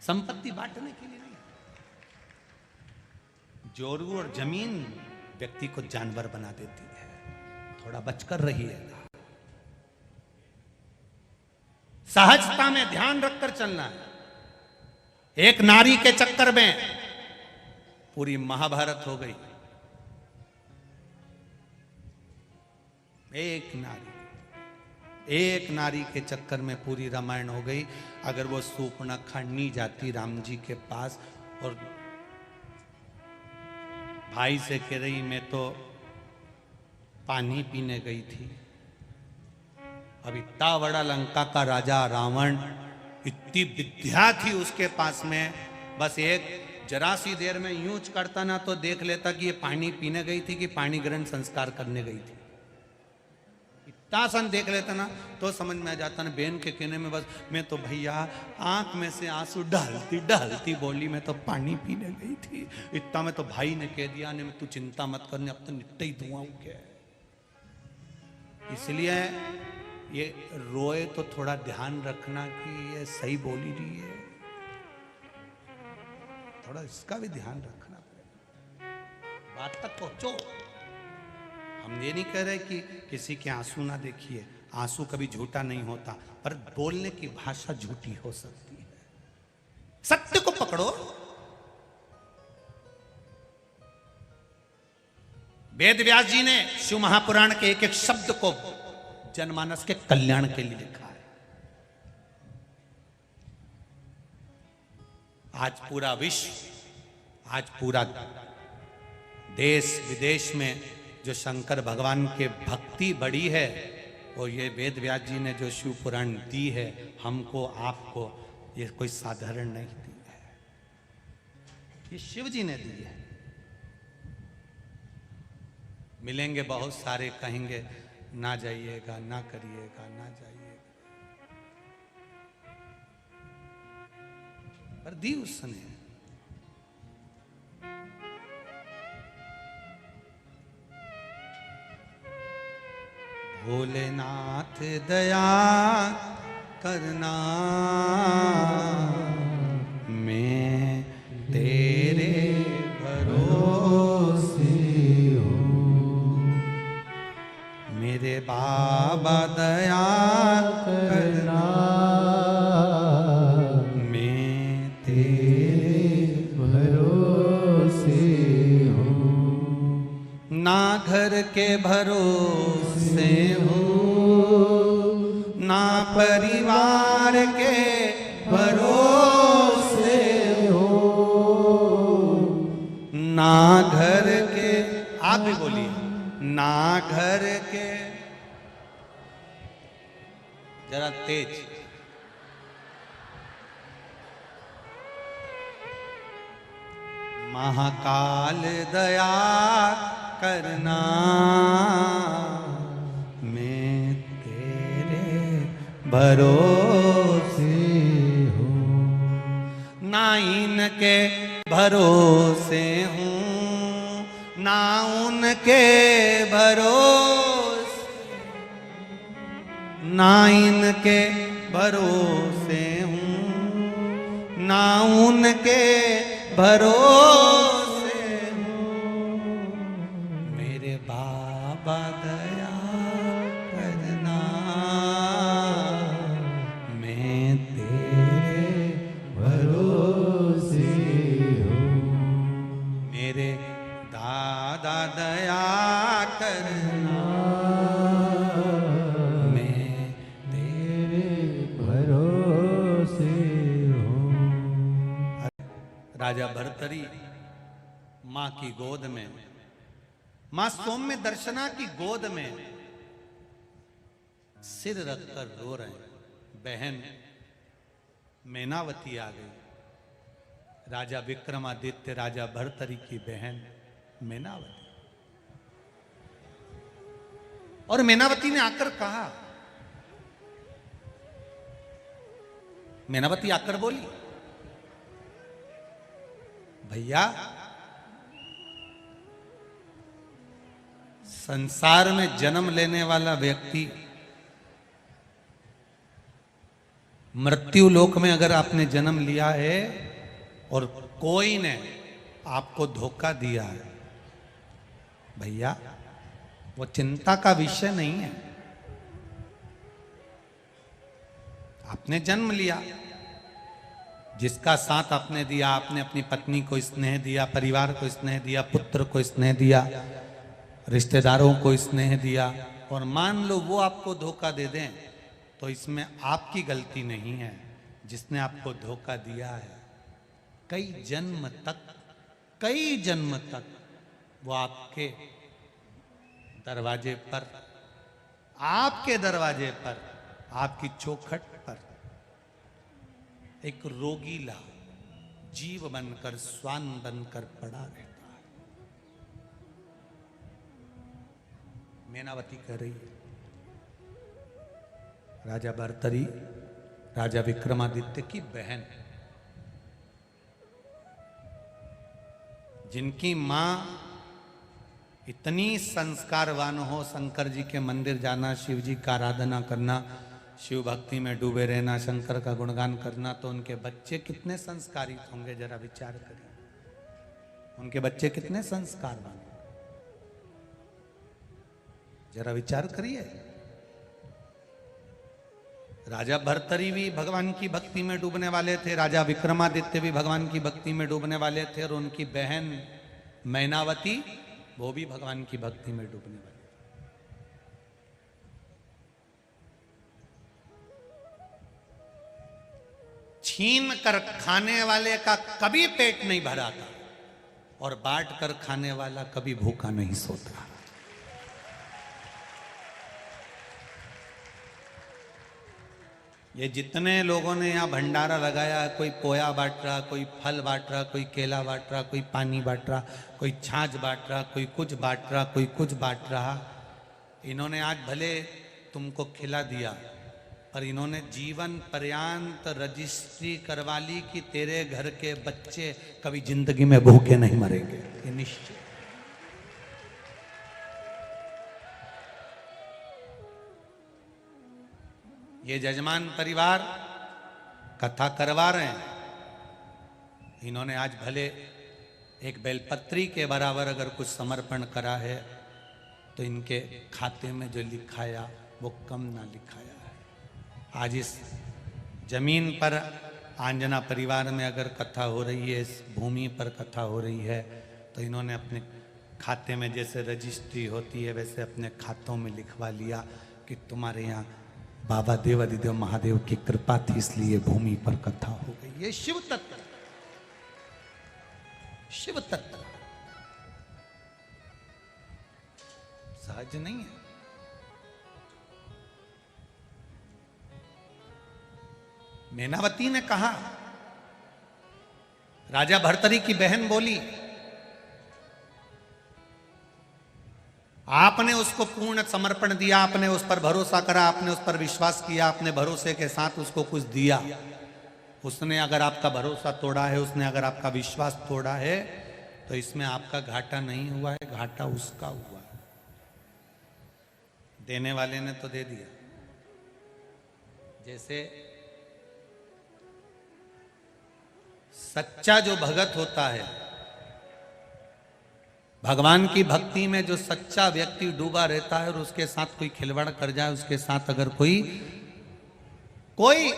संपत्ति बांटने के लिए नहीं। जोरू और जमीन व्यक्ति को जानवर बना देती है। थोड़ा बचकर रहिएगा। सहजता में ध्यान रखकर चलना है। एक नारी के चक्कर में पूरी महाभारत हो गई। एक नारी के चक्कर में पूरी रामायण हो गई। अगर वो सूर्पणखा नहीं जाती राम जी के पास और भाई से कह रही मैं तो पानी पीने गई थी, अब इतना बड़ा लंका का राजा रावण, इतनी विद्या थी उसके पास में, बस एक जरा सी देर में यूं करता ना तो देख लेता कि ये पानी पीने गई थी कि पानी ग्रहण संस्कार करने गई थी। तासन देख लेता ना तो समझ में आ जाता ना। बहन के कहने में बस मैं तो भैया आंख में से आंसू डालती बोली मैं तो पानी पीने गई थी। इतना में तो भाई ने कह दिया ने तू चिंता मत करने, अब तो निट्टा ही धुआं क्या है। इसलिए ये रोए तो थोड़ा ध्यान रखना कि ये सही बोली रही है, थोड़ा इसका भी ध्यान रखना पड़ेगा। बात तक पहुंचो। हम ये नहीं कह रहे कि किसी के आंसू ना देखिए, आंसू कभी झूठा नहीं होता, पर बोलने की भाषा झूठी हो सकती है। सत्य को पकड़ो। वेद व्यास जी ने शिव महापुराण के एक एक शब्द को जनमानस के कल्याण के लिए लिखा है। आज पूरा विश्व, आज पूरा देश विदेश में जो शंकर भगवान के भक्ति बढ़ी है, और ये वेद व्यास जी ने जो शिव पुराण दी है हमको आपको, ये कोई साधारण नहीं दी है, ये शिव जी ने दी है। मिलेंगे बहुत सारे, कहेंगे ना जाइएगा, ना करिएगा, ना जाइएगा, पर दी उसने। भोलेनाथ दया करना, मैं तेरे भरोसे हूँ, मेरे मेरे बाबा दया करना, मैं तेरे भरोसे हूँ, ना घर के भरोसे हूँ, ना परिवार के भरोसे हूँ, ना घर के, आप भी बोलिए, ना घर के, जरा तेज, महाकाल दया करना, मैं तेरे भरोसे हूँ, ना इनके भरोसे हूँ, ना उनके भरोसे, ना इनके भरोसे हूँ, ना उनके भरोसे हूँ, मेरे बाबा दया करना, मैं तेरे भरोसे हूँ, मेरे दादा दया करना, मैं तेरे भरोसे हूँ। राजा भर्तरी माँ की गोद में, माँ सौम्य दर्शना की गोद में सिर रखकर रो रहे हैं। बहन मैनावती आ गई, राजा विक्रमादित्य राजा भर्तरी की बहन मैनावती। और मैनावती ने आकर कहा, मैनावती आकर बोली, भैया संसार में जन्म लेने वाला व्यक्ति मृत्यु लोक में अगर आपने जन्म लिया है और कोई ने आपको धोखा दिया है, भैया वो चिंता का विषय नहीं है। आपने जन्म लिया, जिसका साथ आपने दिया, आपने अपनी पत्नी को स्नेह दिया, परिवार को स्नेह दिया, पुत्र को स्नेह दिया, रिश्तेदारों को स्नेह दिया, और मान लो वो आपको धोखा दे दें तो इसमें आपकी गलती नहीं है। जिसने आपको धोखा दिया है कई जन्म तक वो आपके दरवाजे पर, आपकी चौखट पर एक रोगीला जीव बनकर, श्वान बनकर पड़ा रहता है। मैनावती कह रही है, राजा भर्तरी राजा विक्रमादित्य की बहन, जिनकी मां इतनी संस्कारवान हो, शंकर जी के मंदिर जाना, शिव जी का आराधना करना, शिव भक्ति में डूबे रहना, शंकर का गुणगान करना, तो उनके बच्चे कितने संस्कारित होंगे, जरा विचार करिए। उनके बच्चे कितने संस्कारवान, जरा विचार करिए। राजा भर्तरी भी भगवान की भक्ति में डूबने वाले थे, राजा विक्रमादित्य भी भगवान की भक्ति में डूबने वाले थे, और उनकी बहन मैनावती वो भी भगवान की भक्ति में डूबने वाली। छीन कर खाने वाले का कभी पेट नहीं भरा था, और बांट कर खाने वाला कभी भूखा नहीं सोता। ये जितने लोगों ने यहाँ भंडारा लगाया, कोई पोया बांट रहा, कोई फल बांट रहा, कोई केला बांट रहा, कोई पानी बांट रहा, कोई छाछ बांट रहा, कोई कुछ बांट रहा, कोई कुछ बांट रहा, इन्होंने आज भले तुमको खिला दिया, पर इन्होंने जीवन पर्यंत रजिस्ट्री करवा ली कि तेरे घर के बच्चे कभी जिंदगी में भूखे नहीं मरेंगे, ये निश्चित। ये जजमान परिवार कथा करवा रहे हैं, इन्होंने आज भले एक बेलपत्री के बराबर अगर कुछ समर्पण करा है, तो तो इनके खाते में जो लिखाया वो कम ना लिखाया है। आज इस जमीन पर आंजना परिवार में अगर कथा हो रही है, इस भूमि पर कथा हो रही है, तो इन्होंने अपने खाते में जैसे रजिस्ट्री होती है वैसे अपने खातों में लिखवा लिया कि तुम्हारे यहाँ बाबा देवादिदेव महादेव की कृपा थी इसलिए भूमि पर कथा हो गई। ये शिव तत्व, शिव तत्व सहज नहीं है। मेनावती ने कहा, राजा भर्तरी की बहन बोली, आपने उसको पूर्ण समर्पण दिया, आपने उस पर भरोसा करा, आपने उस पर विश्वास किया, आपने भरोसे के साथ उसको कुछ दिया। उसने अगर आपका भरोसा तोड़ा है, उसने अगर आपका विश्वास तोड़ा है, तो इसमें आपका घाटा नहीं हुआ है, घाटा उसका हुआ है। देने वाले ने तो दे दिया। जैसे सच्चा जो भगत होता है, भगवान की भक्ति में जो सच्चा व्यक्ति डूबा रहता है और उसके साथ कोई खिलवाड़ कर जाए, उसके साथ अगर कोई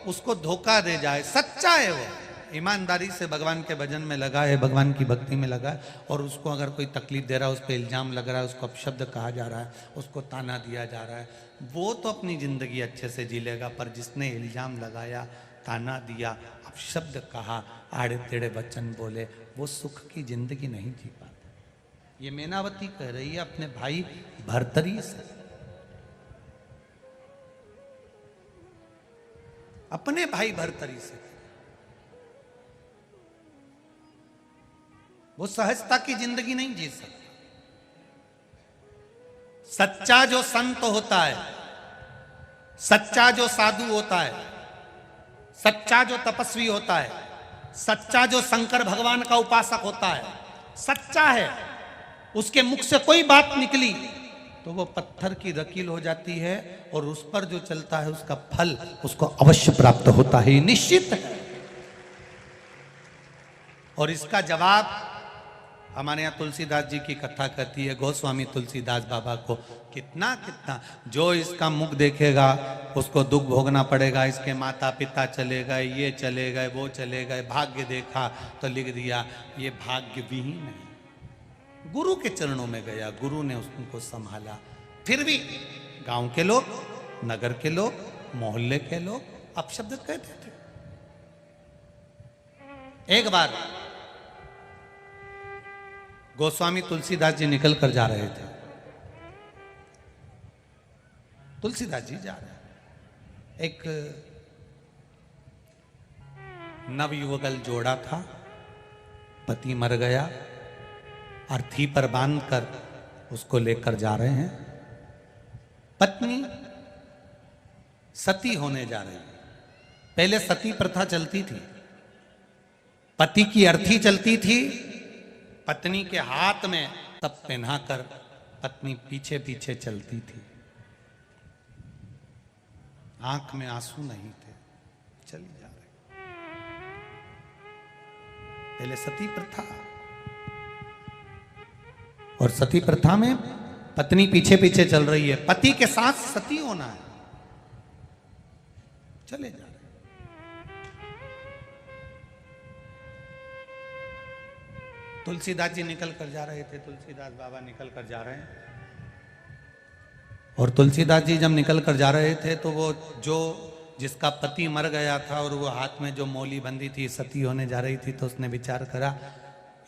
उसको धोखा दे जाए, सच्चा है वो, ईमानदारी से भगवान के भजन में लगा है, भगवान की भक्ति में लगा है, और उसको अगर कोई तकलीफ दे रहा है, उस पर इल्जाम लग रहा है, उसको अपशब्द कहा जा रहा है, उसको ताना दिया जा रहा है, वो तो अपनी जिंदगी अच्छे से जी लेगा। पर जिसने इल्जाम लगाया, ताना दिया, अपशब्द कहा, आड़े टेढ़े वचन बोले, वो सुख की जिंदगी नहीं जी पाता। ये मेनावती कह रही है अपने भाई भर्तरी से, अपने भाई भर्तरी से। वो सहजता की जिंदगी नहीं जी सकता। सच्चा जो संत होता है, सच्चा जो साधु होता है, सच्चा जो तपस्वी होता है, सच्चा जो शंकर भगवान का उपासक होता है, सच्चा है, उसके मुख से कोई बात निकली तो वो पत्थर की रकील हो जाती है, और उस पर जो चलता है उसका फल उसको अवश्य प्राप्त होता है, निश्चित है। और इसका जवाब हमारे यहाँ तुलसीदास जी की कथा कहती है, गोस्वामी तुलसीदास बाबा को, कितना कितना जो इसका मुख देखेगा उसको दुख भोगना पड़ेगा, इसके माता पिता चले गए, ये चले गए, वो चले गए, भाग्य देखा तो लिख दिया ये भाग्य विहीन है। गुरु के चरणों में गया, गुरु ने उसको संभाला। फिर भी गांव के लोग, नगर के लोग, मोहल्ले के लोग अपशब्द कहते थे। एक बार गोस्वामी तुलसीदास जी निकल कर जा रहे थे। तुलसीदास जी जा रहे, एक नवयुवकल जोड़ा था, पति मर गया, अर्थी पर बांधकर उसको लेकर जा रहे हैं। पत्नी सती होने जा रही है। पहले सती प्रथा चलती थी, पति की अर्थी चलती थी, पत्नी के हाथ में तब पहनाकर पत्नी पीछे पीछे चलती थी, आंख में आंसू नहीं थे, चली जा रही। पहले सती प्रथा, और सती प्रथा में पत्नी पीछे पीछे चल रही है, पति के साथ सती होना है, चले जा रहे। तुलसीदास जी निकल कर जा रहे थे, तुलसीदास बाबा निकल कर जा रहे हैं। और तुलसीदास जी जब निकल कर जा रहे थे तो वो जो जिसका पति मर गया था और वो हाथ में जो मौली बंधी थी, सती होने जा रही थी, तो उसने विचार करा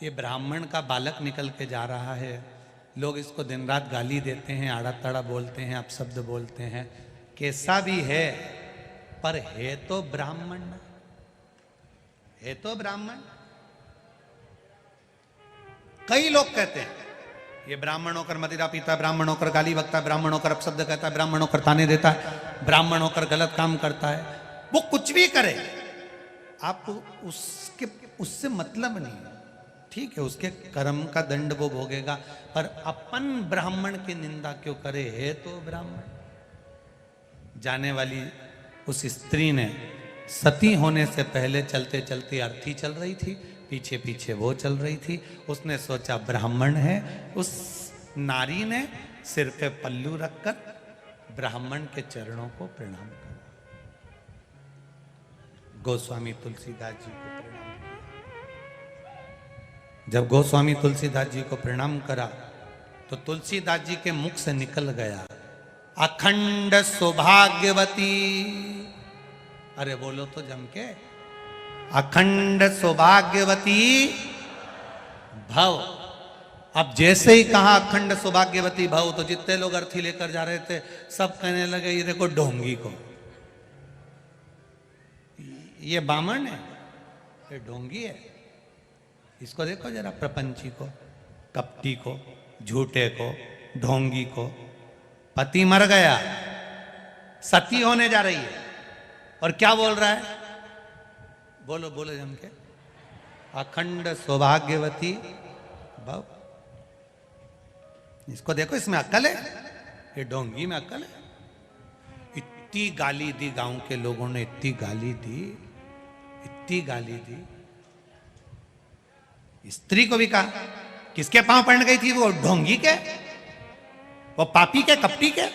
ये ब्राह्मण का बालक निकल के जा रहा है, लोग इसको दिन रात गाली देते हैं, आड़ा ताड़ा बोलते हैं, अपशब्द बोलते हैं, कैसा भी है पर है तो ब्राह्मण, है तो ब्राह्मण। कई लोग कहते हैं ये ब्राह्मण होकर मदिरा पीता है, ब्राह्मण होकर गाली बकता है, ब्राह्मण होकर अपशब्द कहता है, ब्राह्मण होकर ताने देता है, ब्राह्मण होकर गलत काम करता है। वो कुछ भी करे, आपको उससे मतलब नहीं है, ठीक है, उसके कर्म का दंड वो भोगेगा, पर अपन ब्राह्मण की निंदा क्यों करे, है तो ब्राह्मण। जाने वाली उस स्त्री ने सती होने से पहले चलते चलते अर्थी चल रही थी, पीछे पीछे वो चल रही थी। उसने सोचा ब्राह्मण है, उस नारी ने सिर पे पल्लू रखकर ब्राह्मण के चरणों को प्रणाम करा। गोस्वामी तुलसीदास जी को प्रणाम किया। जब गोस्वामी तुलसीदास जी को प्रणाम करा तो तुलसीदास जी के मुख से निकल गया, अखंड सौभाग्यवती। अरे बोलो तो जम के, अखंड सौभाग्यवती भव। अब जैसे ही कहा अखंड सौभाग्यवती भव, तो जितने लोग अर्थी लेकर जा रहे थे सब कहने लगे ये देखो ढोंगी को, ये बामन है, ये ढोंगी है, इसको देखो जरा, प्रपंची को, कपटी को, झूठे को, ढोंगी को। पति मर गया, सती होने जा रही है, और क्या बोल रहा है? बोलो बोलो जम के, अखंड सौभाग्यवती भव। इसको देखो, इसमें अक्ल है, ये ढोंगी में अक्ल है। इतनी गाली दी गांव के लोगों ने, इतनी गाली दी, इतनी गाली दी। स्त्री को भी कहा, किसके पांव पड़ गई थी वो? ढोंगी के, वो पापी के, कपटी के।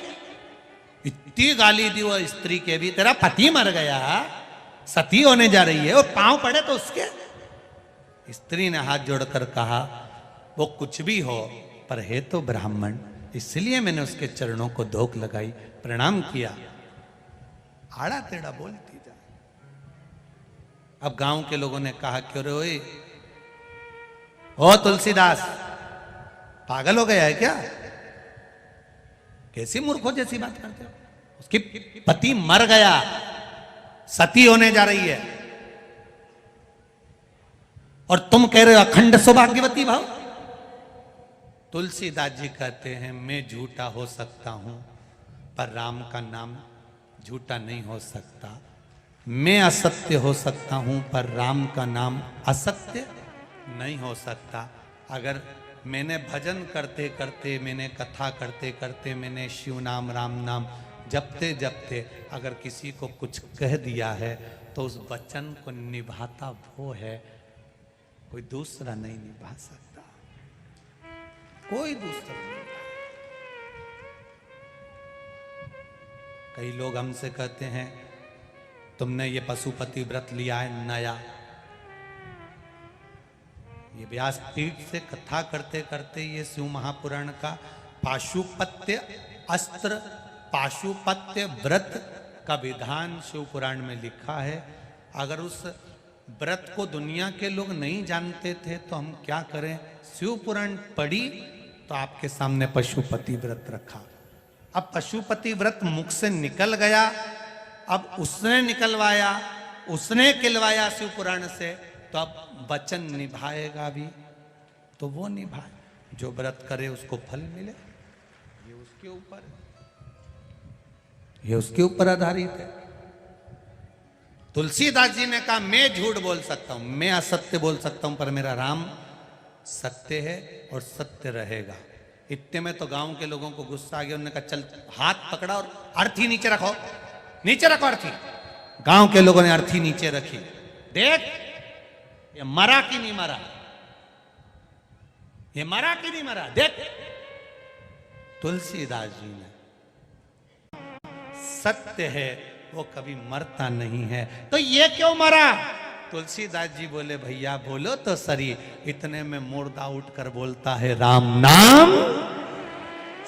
इतनी गाली दी वो स्त्री के भी, तेरा पति मर गया, सती होने जा रही है, वो पांव पड़े तो उसके। स्त्री ने हाथ जोड़कर कहा, वो कुछ भी हो पर है तो ब्राह्मण, इसलिए मैंने उसके चरणों को धोख लगाई, प्रणाम किया। आड़ा टेढ़ा बोलती जा। अब गांव के लोगों ने कहा, क्यों रे ओए, ओ तुलसीदास पागल हो गया है क्या? कैसी मूर्खों जैसी बात करते हो? उसकी पति मर गया, सती होने जा रही है, और तुम कह रहे हो अखंड सौभाग्यवती भाव। तुलसीदास जी कहते हैं, मैं झूठा हो सकता हूं पर राम का नाम झूठा नहीं हो सकता। मैं असत्य हो सकता हूं पर राम का नाम असत्य नहीं हो सकता। अगर मैंने भजन करते करते, मैंने कथा करते करते, मैंने शिव नाम, राम नाम जपते जपते अगर किसी को कुछ कह दिया है तो उस वचन को निभाता वो है, कोई दूसरा नहीं निभा सकता, कोई दूसरा नहीं। कई लोग हमसे कहते हैं, तुमने ये पशुपति व्रत लिया है नया। ये व्यासपीठ से कथा करते करते ये शिव महापुराण का पाशुपत्य अस्त्र, पाशुपत्य व्रत का विधान शिव पुराण में लिखा है। अगर उस व्रत को दुनिया के लोग नहीं जानते थे तो हम क्या करें? शिव पुराण पढ़ी तो आपके सामने पशुपति व्रत रखा। अब पशुपति व्रत मुख से निकल गया, अब उसने निकलवाया, उसने खिलवाया शिव पुराण से, तो अब वचन निभाएगा भी तो वो निभाए। जो व्रत करे उसको फल मिले, ये उसके ऊपर, ये उसके ऊपर आधारित है। तुलसीदास जी ने कहा, मैं झूठ बोल सकता हूं, मैं असत्य बोल सकता हूं, पर मेरा राम सत्य है और सत्य रहेगा। इतने में तो गांव के लोगों को गुस्सा आ गया। उन्होंने कहा, चल हाथ पकड़ा और अर्थी नीचे रखो, नीचे रखो अर्थी। गांव के लोगों ने अर्थी नीचे रखी। देख ये मरा कि नहीं मरा, ये मरा कि नहीं मरा, देख। तुलसीदास जी ने, सत्य है वो कभी मरता नहीं है, तो ये क्यों मरा? तुलसीदास जी बोले, भैया बोलो तो सरी। इतने में मुर्दा उठकर बोलता है, राम नाम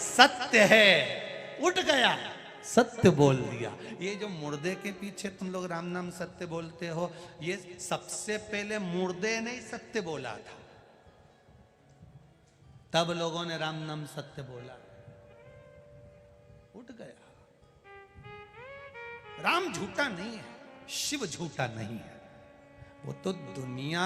सत्य है। उठ गया, सत्य बोल दिया। ये जो मुर्दे के पीछे तुम लोग राम नाम सत्य बोलते हो, ये सबसे पहले मुर्दे ने सत्य बोला था, तब लोगों ने राम नाम सत्य बोला। उठ गया। राम झूठा नहीं है, शिव झूठा नहीं है। वो तो दुनिया,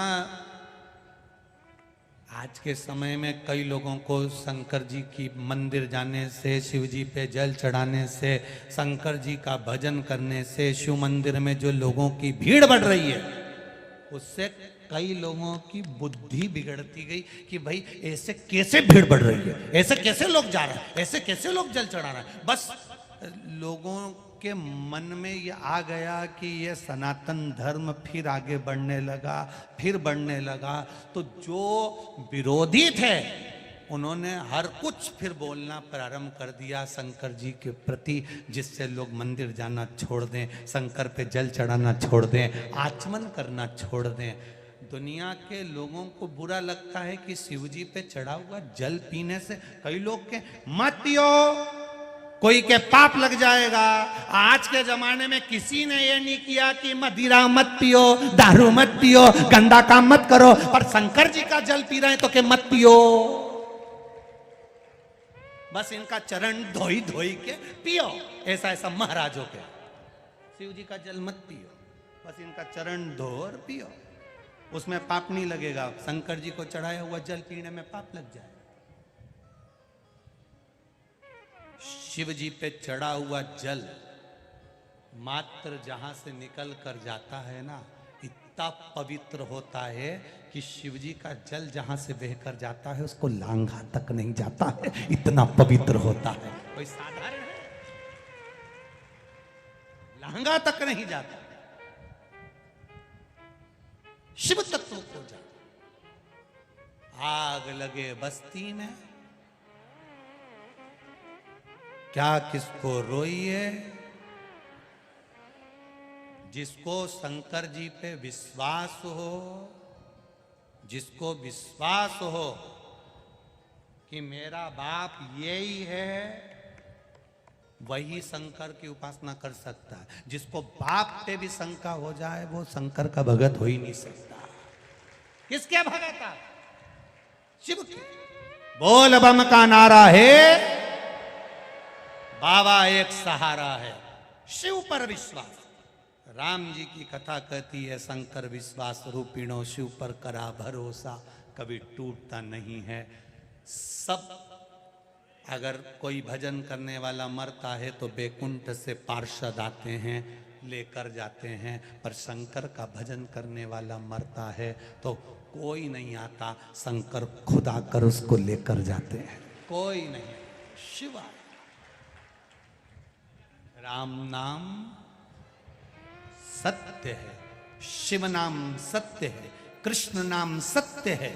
आज के समय में कई लोगों को शंकर जी की मंदिर जाने से, शिव जी पे जल चढ़ाने से, शंकर जी का भजन करने से, शिव मंदिर में जो लोगों की भीड़ बढ़ रही है, उससे कई लोगों की बुद्धि बिगड़ती गई कि भाई ऐसे कैसे भीड़ बढ़ रही है, ऐसे कैसे लोग जा रहे हैं, ऐसे कैसे लोग जल चढ़ा रहे हैं। बस लोगों के मन में ये आ गया कि ये सनातन धर्म फिर आगे बढ़ने लगा, फिर बढ़ने लगा। तो जो विरोधी थे उन्होंने हर कुछ फिर बोलना प्रारंभ कर दिया शंकर जी के प्रति, जिससे लोग मंदिर जाना छोड़ दें, शंकर पे जल चढ़ाना छोड़ दें, आचमन करना छोड़ दें। दुनिया के लोगों को बुरा लगता है कि शिव जी पे चढ़ा हुआ जल पीने से, कई लोग के मत पियो, कोई के पाप लग जाएगा। आज के जमाने में किसी ने ये नहीं किया कि मदिरा मत पियो, दारू मत पियो, गंदा काम मत करो, पर शंकर जी का जल पी रहे हैं तो के मत पियो। बस इनका चरण धोई धोई के पियो, ऐसा ऐसा महाराजों के। शिव जी का जल मत पियो, बस इनका चरण धो और पियो, उसमें पाप नहीं लगेगा। शंकर जी को चढ़ाया हुआ जल पीने में पाप लग जाए। शिव जी पे चढ़ा हुआ जल मात्र जहां से निकल कर जाता है ना, इतना पवित्र होता है कि शिव जी का जल जहां से बहकर जाता है उसको लांघा तक नहीं जाता है, इतना पवित्र होता है। कोई साधारण है? लांघा तक नहीं जाता। शिव तत्व को जा, आग लगे बस्ती में, क्या किसको रोइए, जिसको शंकर जी पे विश्वास हो, जिसको विश्वास हो कि मेरा बाप यही है, वही शंकर की उपासना कर सकता है। जिसको बाप पे भी शंका हो जाए वो शंकर का भगत हो ही नहीं सकता। किसके भगत आप? शिव के। बोल बम का नारा है, बाबा एक सहारा है, शिव पर विश्वास। राम जी की कथा कहती है शंकर विश्वास रूपिणो शिव पर करा भरोसा, कभी टूटता नहीं है। सब अगर कोई भजन करने वाला मरता है तो बैकुंठ से पार्षद आते हैं, लेकर जाते हैं, पर शंकर का भजन करने वाला मरता है तो कोई नहीं आता, शंकर खुद आकर उसको लेकर जाते हैं। कोई नहीं, शिव आए। राम नाम सत्य है, शिव नाम सत्य है, कृष्ण नाम सत्य है,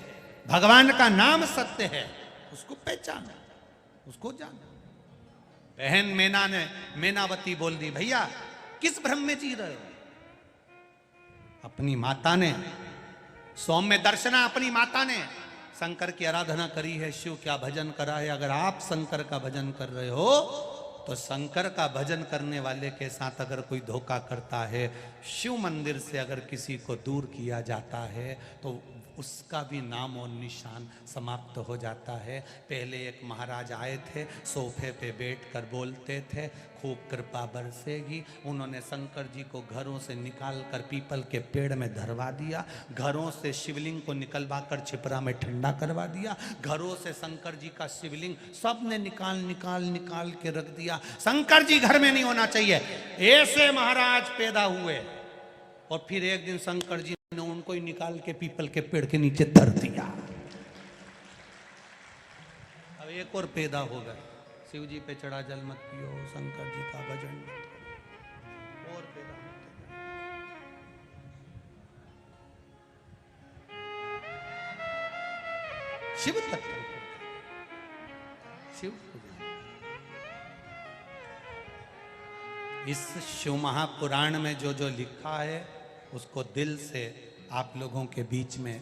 भगवान का नाम सत्य है। उसको पहचाना, उसको जाना। बहन मैनावती बोल दी, भैया किस भ्रम में जी रहे हो? अपनी माता ने, सौम्य दर्शना अपनी माता ने शंकर की आराधना करी है, शिव क्या भजन करा है। अगर आप शंकर का भजन कर रहे हो तो शंकर का भजन करने वाले के साथ अगर कोई धोखा करता है, शिव मंदिर से अगर किसी को दूर किया जाता है तो उसका भी नाम और निशान समाप्त हो जाता है। पहले एक महाराज आए थे, सोफे पे बैठकर बोलते थे खूब कृपा बरसेगी। उन्होंने शंकर जी को घरों से निकाल कर पीपल के पेड़ में धरवा दिया, घरों से शिवलिंग को निकलवा कर छिपरा में ठंडा करवा दिया, घरों से शंकर जी का शिवलिंग सब ने निकाल के रख दिया। शंकर जी घर में नहीं होना चाहिए, ऐसे महाराज पैदा हुए। और फिर एक दिन शंकर जी ने उनको ही निकाल के पीपल के पेड़ के नीचे धर दिया। अब एक और पैदा हो गए, शिव जी पे चढ़ा जल मत पियो, शंकर जी का भजन मत करो, और पैदा होते गए। शिव तत्व, शिव इस शिव महापुराण में जो जो लिखा है उसको दिल से आप लोगों के बीच में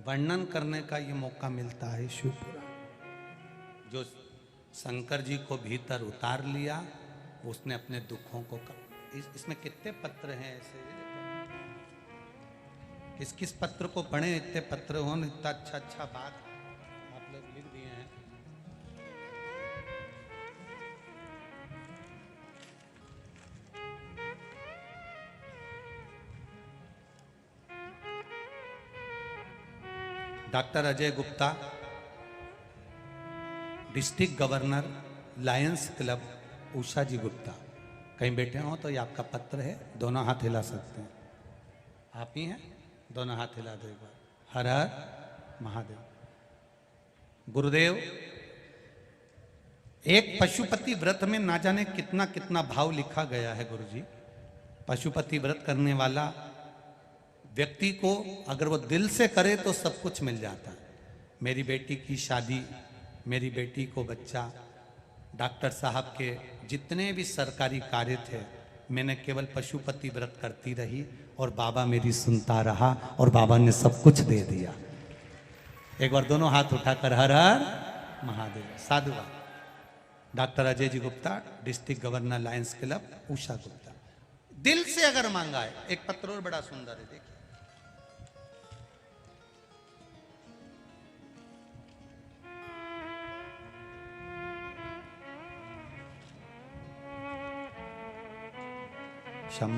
वर्णन करने का ये मौका मिलता है। शिव पुराण जो शंकर जी को भीतर उतार लिया, उसने अपने दुखों को इसमें कितने पत्र हैं ऐसे, किस किस पत्र को पढ़े, इतने पत्र हो, इतना अच्छा बात आप लोग लिख दिए हैं। Doctor Ajay Gupta, district governor, Lions Club, Usha ji Gupta, कहीं बैठे हो तो ये आपका पत्र है, दोनों हाथ हिला सकते हैं। आप ही हैं, दोनों हाथ हिला दो एक बार। हर हर महादेव। गुरुदेव, एक पशुपति व्रत में ना जाने कितना कितना भाव लिखा गया है गुरुजी। पशुपति व्रत करने वाला व्यक्ति को अगर वो दिल से करे तो सब कुछ मिल जाता है। मेरी बेटी की शादी, मेरी बेटी को बच्चा, डॉक्टर साहब के जितने भी सरकारी कार्य थे, मैंने केवल पशुपति व्रत करती रही और बाबा मेरी सुनता रहा और बाबा ने सब कुछ दे दिया। एक बार दोनों हाथ उठाकर हर हर महादेव। साधुवाद। Doctor Ajay ji Gupta, district governor Lions Club, Usha Gupta. दिल से अगर मांगा है। एक पत्र और बड़ा सुंदर है, देखिए। शम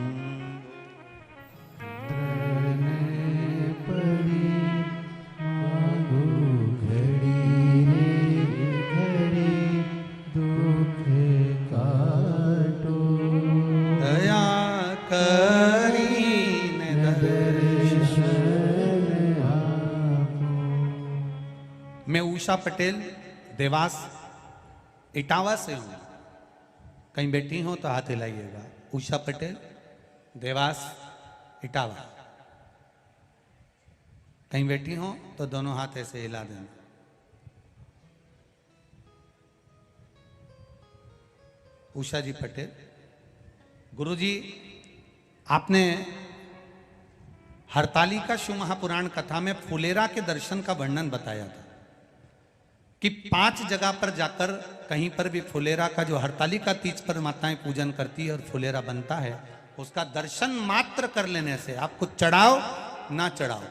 मैं उषा पटेल देवास इटावा से हूं। कहीं बैठी हो तो हाथ हिलाइएगा। उषा पटेल देवास इटावा। कहीं बैठी हो तो दोनों हाथ ऐसे हिला देना। उषा जी पटेल। गुरुजी, आपने हरतालिका शिव महापुराण कथा में फुलेरा के दर्शन का वर्णन बताया था कि 5 जगह पर जाकर कहीं पर भी फुलेरा का, जो हरतालिका तीज पर माताएं पूजन करती है और फुलेरा बनता है, उसका दर्शन मात्र कर लेने से, आपको चढ़ाओ ना चढ़ाओ,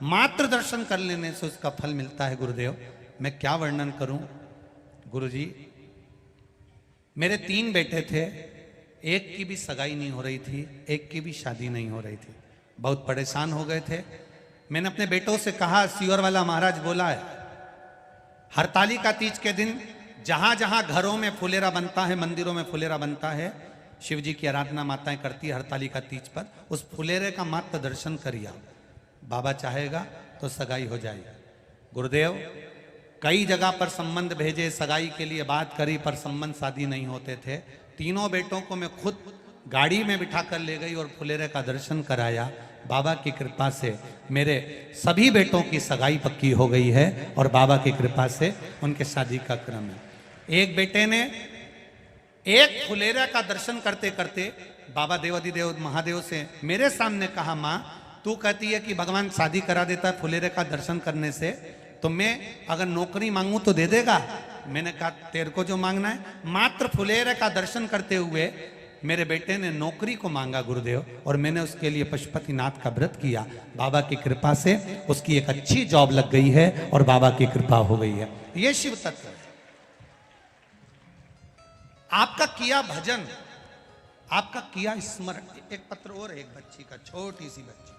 मात्र दर्शन कर लेने से उसका फल मिलता है। गुरुदेव, मैं क्या वर्णन करूं। गुरुजी, मेरे 3 बेटे थे, एक की भी सगाई नहीं हो रही थी, एक की भी शादी नहीं हो रही थी। बहुत परेशान हो गए थे। मैंने अपने बेटों से कहा, सीवर वाला महाराज बोला है हरतालिका तीज के दिन जहां जहां घरों में फुलेरा बनता है, मंदिरों में फुलेरा बनता है, शिव जी की आराधना माताएं करती है हरतालिका तीज पर, उस फुलेरे का मात्र दर्शन करिए। बाबा चाहेगा तो सगाई हो जाएगी। गुरुदेव, कई जगह पर संबंध भेजे, सगाई के लिए बात करी, पर संबंध शादी नहीं होते थे। तीनों बेटों को मैं खुद गाड़ी में बिठा कर ले गई और फुलेरे का दर्शन कराया। बाबा की कृपा से मेरे सभी बेटों की सगाई पक्की हो गई है और बाबा की कृपा से उनके शादी का क्रम है। एक बेटे ने एक फुलेरा का दर्शन करते करते बाबा देवाधिदेव महादेव से मेरे सामने कहा, माँ तू कहती है कि भगवान शादी करा देता है फुलेरे का दर्शन करने से, तो मैं अगर नौकरी मांगू तो दे देगा? मैंने कहा, तेरे को जो मांगना है। मात्र फुलेरे का दर्शन करते हुए मेरे बेटे ने नौकरी को मांगा गुरुदेव, और मैंने उसके लिए पशुपतिनाथ का व्रत किया। बाबा की कृपा से उसकी एक अच्छी जॉब लग गई है और बाबा की कृपा हो गई है। ये शिव तत्व है। आपका किया भजन, आपका किया स्मरण। एक पत्र और है, एक बच्ची का, छोटी सी बच्ची।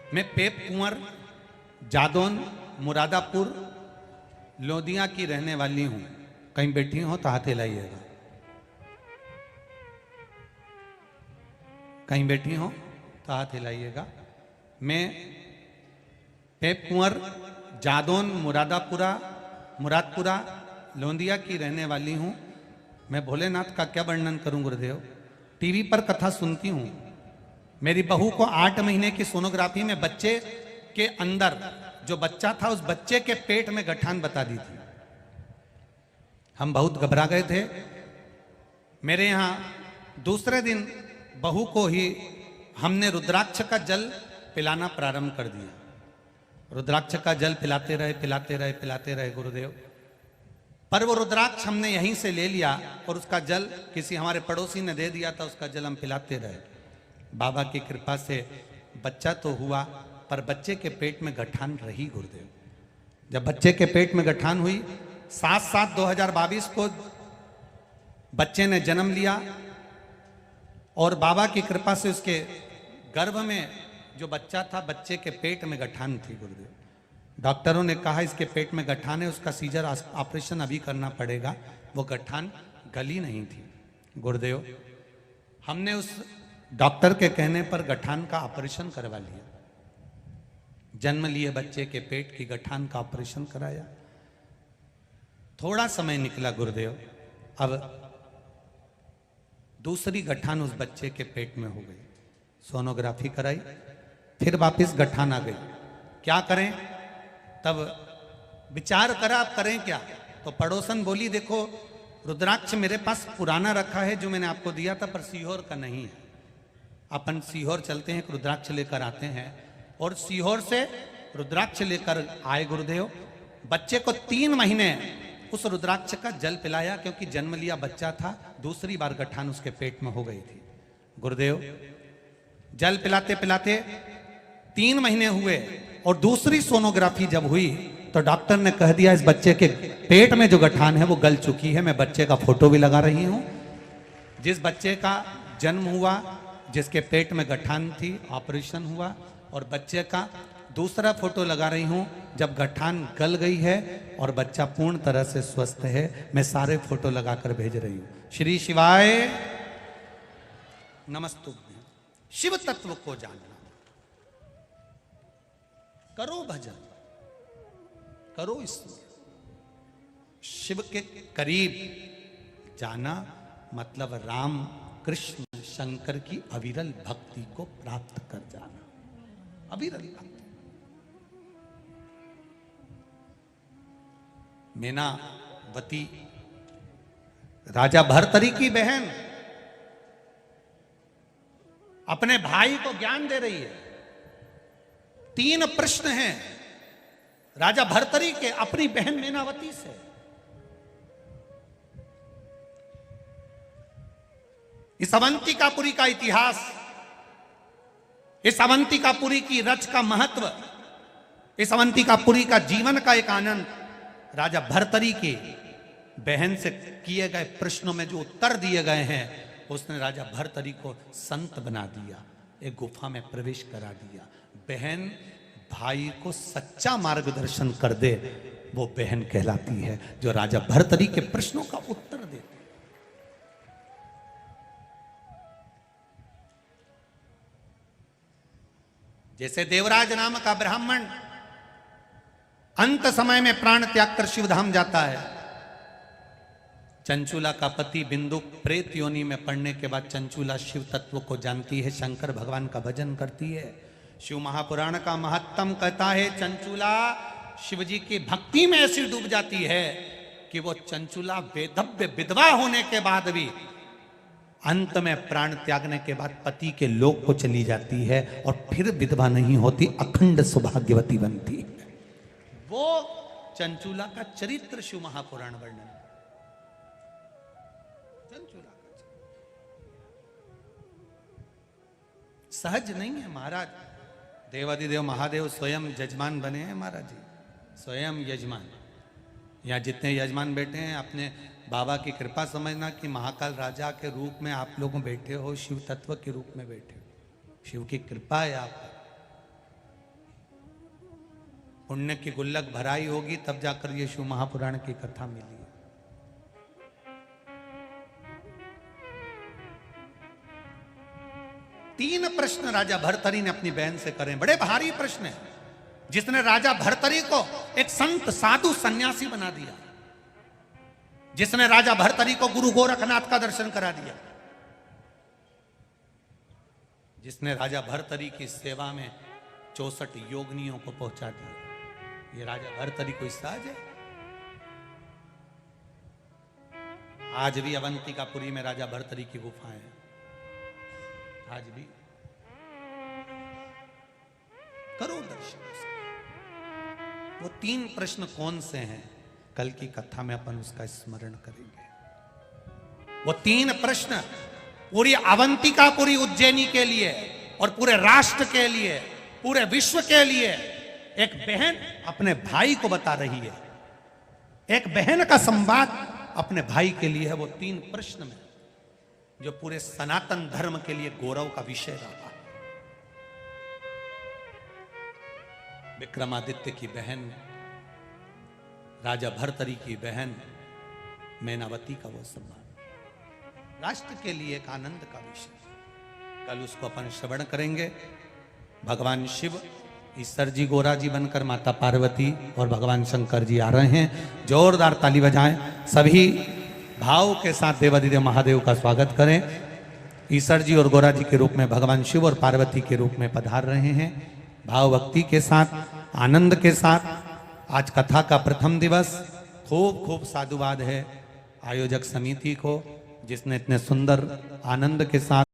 मैं पेप कुंवर, जादौन, मुरादापुर, लोदिया की रहने वाली हूं। कहीं बैठी हो तो हाथ हिलाइएगा। कहीं बैठी हो तो हाथ हिलाइएगा। मैं पेप कुंवर, जादौन, मुरादपुरा, लोदिया की रहने वाली हूं। मैं भोलेनाथ का क्या वर्णन करूं गुरुदेव। टीवी पर कथा सुनती हूं। मेरी बहू को 8 महीने की सोनोग्राफी में बच्चे के अंदर जो बच्चा था, उस बच्चे के पेट में गठान बता दी थी। हम बहुत घबरा गए थे। मेरे यहाँ दूसरे दिन बहू को ही हमने रुद्राक्ष का जल पिलाना प्रारंभ कर दिया। रुद्राक्ष का जल पिलाते रहे गुरुदेव। पर वो रुद्राक्ष हमने यहीं से ले लिया और उसका जल किसी हमारे पड़ोसी ने दे दिया था, उसका जल हम पिलाते रहे। बाबा की कृपा से बच्चा तो हुआ, पर बच्चे के पेट में गठान रही गुरुदेव। जब बच्चे के पेट में गठान हुई, 7/7/2022 को बच्चे ने जन्म लिया और बाबा की कृपा से उसके गर्भ में जो बच्चा था, बच्चे के पेट में गठान थी गुरुदेव। डॉक्टरों ने कहा इसके पेट में गठान है, उसका सीजर ऑपरेशन अभी करना पड़ेगा। वो गठान गली नहीं थी गुरुदेव। हमने उस डॉक्टर के कहने पर गठान का ऑपरेशन करवा लिया। जन्म लिए बच्चे के पेट की गठान का ऑपरेशन कराया। थोड़ा समय निकला गुरुदेव, अब दूसरी गठान उस बच्चे के पेट में हो गई, सोनोग्राफी कराई, फिर वापस गठान आ गई। क्या करें? तब विचार करा आप करें क्या। तो पड़ोसन बोली देखो रुद्राक्ष मेरे पास पुराना रखा है जो मैंने आपको दिया था, पर सीहोर का नहीं है। अपन सीहोर चलते हैं, रुद्राक्ष लेकर आते हैं। और सीहोर से रुद्राक्ष लेकर आए गुरुदेव। बच्चे को 3 महीने उस रुद्राक्ष का जल पिलाया, क्योंकि जन्म लिया बच्चा था, दूसरी बार गठान उसके पेट में हो गई थी। गुरुदेव जल पिलाते पिलाते 3 महीने हुए और दूसरी सोनोग्राफी जब हुई तो डॉक्टर ने कह दिया इस बच्चे के पेट में जो गठान है वो गल चुकी है। मैं बच्चे का फोटो भी लगा रही हूं। जिस बच्चे का जन्म हुआ, जिसके पेट में गठान थी, ऑपरेशन हुआ, और बच्चे का दूसरा फोटो लगा रही हूं जब गठान गल गई है और बच्चा पूर्ण तरह से स्वस्थ है। मैं सारे फोटो लगाकर भेज रही हूं। श्री शिवाय नमस्तुभ्यं। शिव तत्व को जानना, करो भजन, करो स्मरण। शिव के करीब जाना मतलब राम कृष्ण शंकर की अविरल भक्ति को प्राप्त कर जाना। अविरल भक्ति। मीनावती राजा भर्तरी की बहन अपने भाई को ज्ञान दे रही है। 3 प्रश्न हैं राजा भर्तरी के अपनी बहन मीनावती से। इस अवंतिकापुरी का इतिहास, इस अवंतिकापुरी की रच का महत्व, इस अवंतिकापुरी का जीवन का एक आनंद राजा भर्तरी की बहन से किए गए प्रश्नों में जो उत्तर दिए गए हैं, उसने राजा भर्तरी को संत बना दिया, एक गुफा में प्रवेश करा दिया। बहन भाई को सच्चा मार्गदर्शन कर दे, वो बहन कहलाती है जो राजा भर्तरी के प्रश्नों का उत्तर दे। जैसे देवराज नाम का ब्राह्मण अंत समय में प्राण त्याग कर शिवधाम जाता है। चंचूला का पति बिंदु प्रेत योनि में पड़ने के बाद चंचूला शिव तत्व को जानती है, शंकर भगवान का भजन करती है। शिव महापुराण का महत्तम कहता है चंचूला शिव जी की भक्ति में ऐसी डूब जाती है कि वो चंचूला वेदव्य विधवा होने के बाद भी अंत में प्राण त्यागने के बाद पति के लोक को चली जाती है और फिर विधवा नहीं होती, अखंड सौभाग्यवती बनती है। वो चंचूला का चरित्र शिव महापुराण वर्णन। चंचूला का सहज नहीं है महाराज। देवादिदेव महादेव स्वयं यजमान बने हैं महाराज जी, स्वयं यजमान। यहाँ जितने यजमान बैठे हैं अपने बाबा की कृपा समझना कि महाकाल राजा के रूप में आप लोग बैठे हो, शिव तत्व के रूप में बैठे हो। शिव की कृपा है आप पर। पुण्य की गुल्लक भराई होगी तब जाकर ये शिव महापुराण की कथा मिली। तीन प्रश्न राजा भर्तरी ने अपनी बहन से करे, बड़े भारी प्रश्न है, जिसने राजा भर्तरी को एक संत साधु सन्यासी बना दिया, जिसने राजा भर्तरी को गुरु गोरखनाथ का दर्शन करा दिया, जिसने राजा भर्तरी की सेवा में 64 योगिनियों को पहुंचा दिया। ये राजा भर्तरी कोई साज है? आज भी अवंतिकापुरी में राजा भर्तरी की गुफाएं हैं, आज भी। करो दर्शन। वो 3 प्रश्न कौन से हैं? कल की कथा में अपन उसका स्मरण करेंगे। वो 3 प्रश्न पूरी अवंतिकापुरी उज्जैनी के लिए और पूरे राष्ट्र के लिए, पूरे विश्व के लिए एक बहन अपने भाई को बता रही है। एक बहन का संवाद अपने भाई के लिए है। वो 3 प्रश्न में जो पूरे सनातन धर्म के लिए गौरव का विषय रहा। विक्रमादित्य की बहन, राजा भर्तरी की बहन मैनावती का वो सम्मान राष्ट्र के लिए एक आनंद का विषय। कल उसको अपन श्रवण करेंगे। भगवान शिव ईश्वर जी गोरा जी बनकर माता पार्वती और भगवान शंकर जी आ रहे हैं। जोरदार ताली बजाएं। सभी भाव के साथ देवादिदेव महादेव का स्वागत करें। ईश्वर जी और गौरा जी के रूप में भगवान शिव और पार्वती के रूप में पधार रहे हैं। भाव भक्ति के साथ, आनंद के साथ आज कथा का प्रथम दिवस। खूब खूब साधुवाद है आयोजक समिति को, जिसने इतने सुंदर आनंद के साथ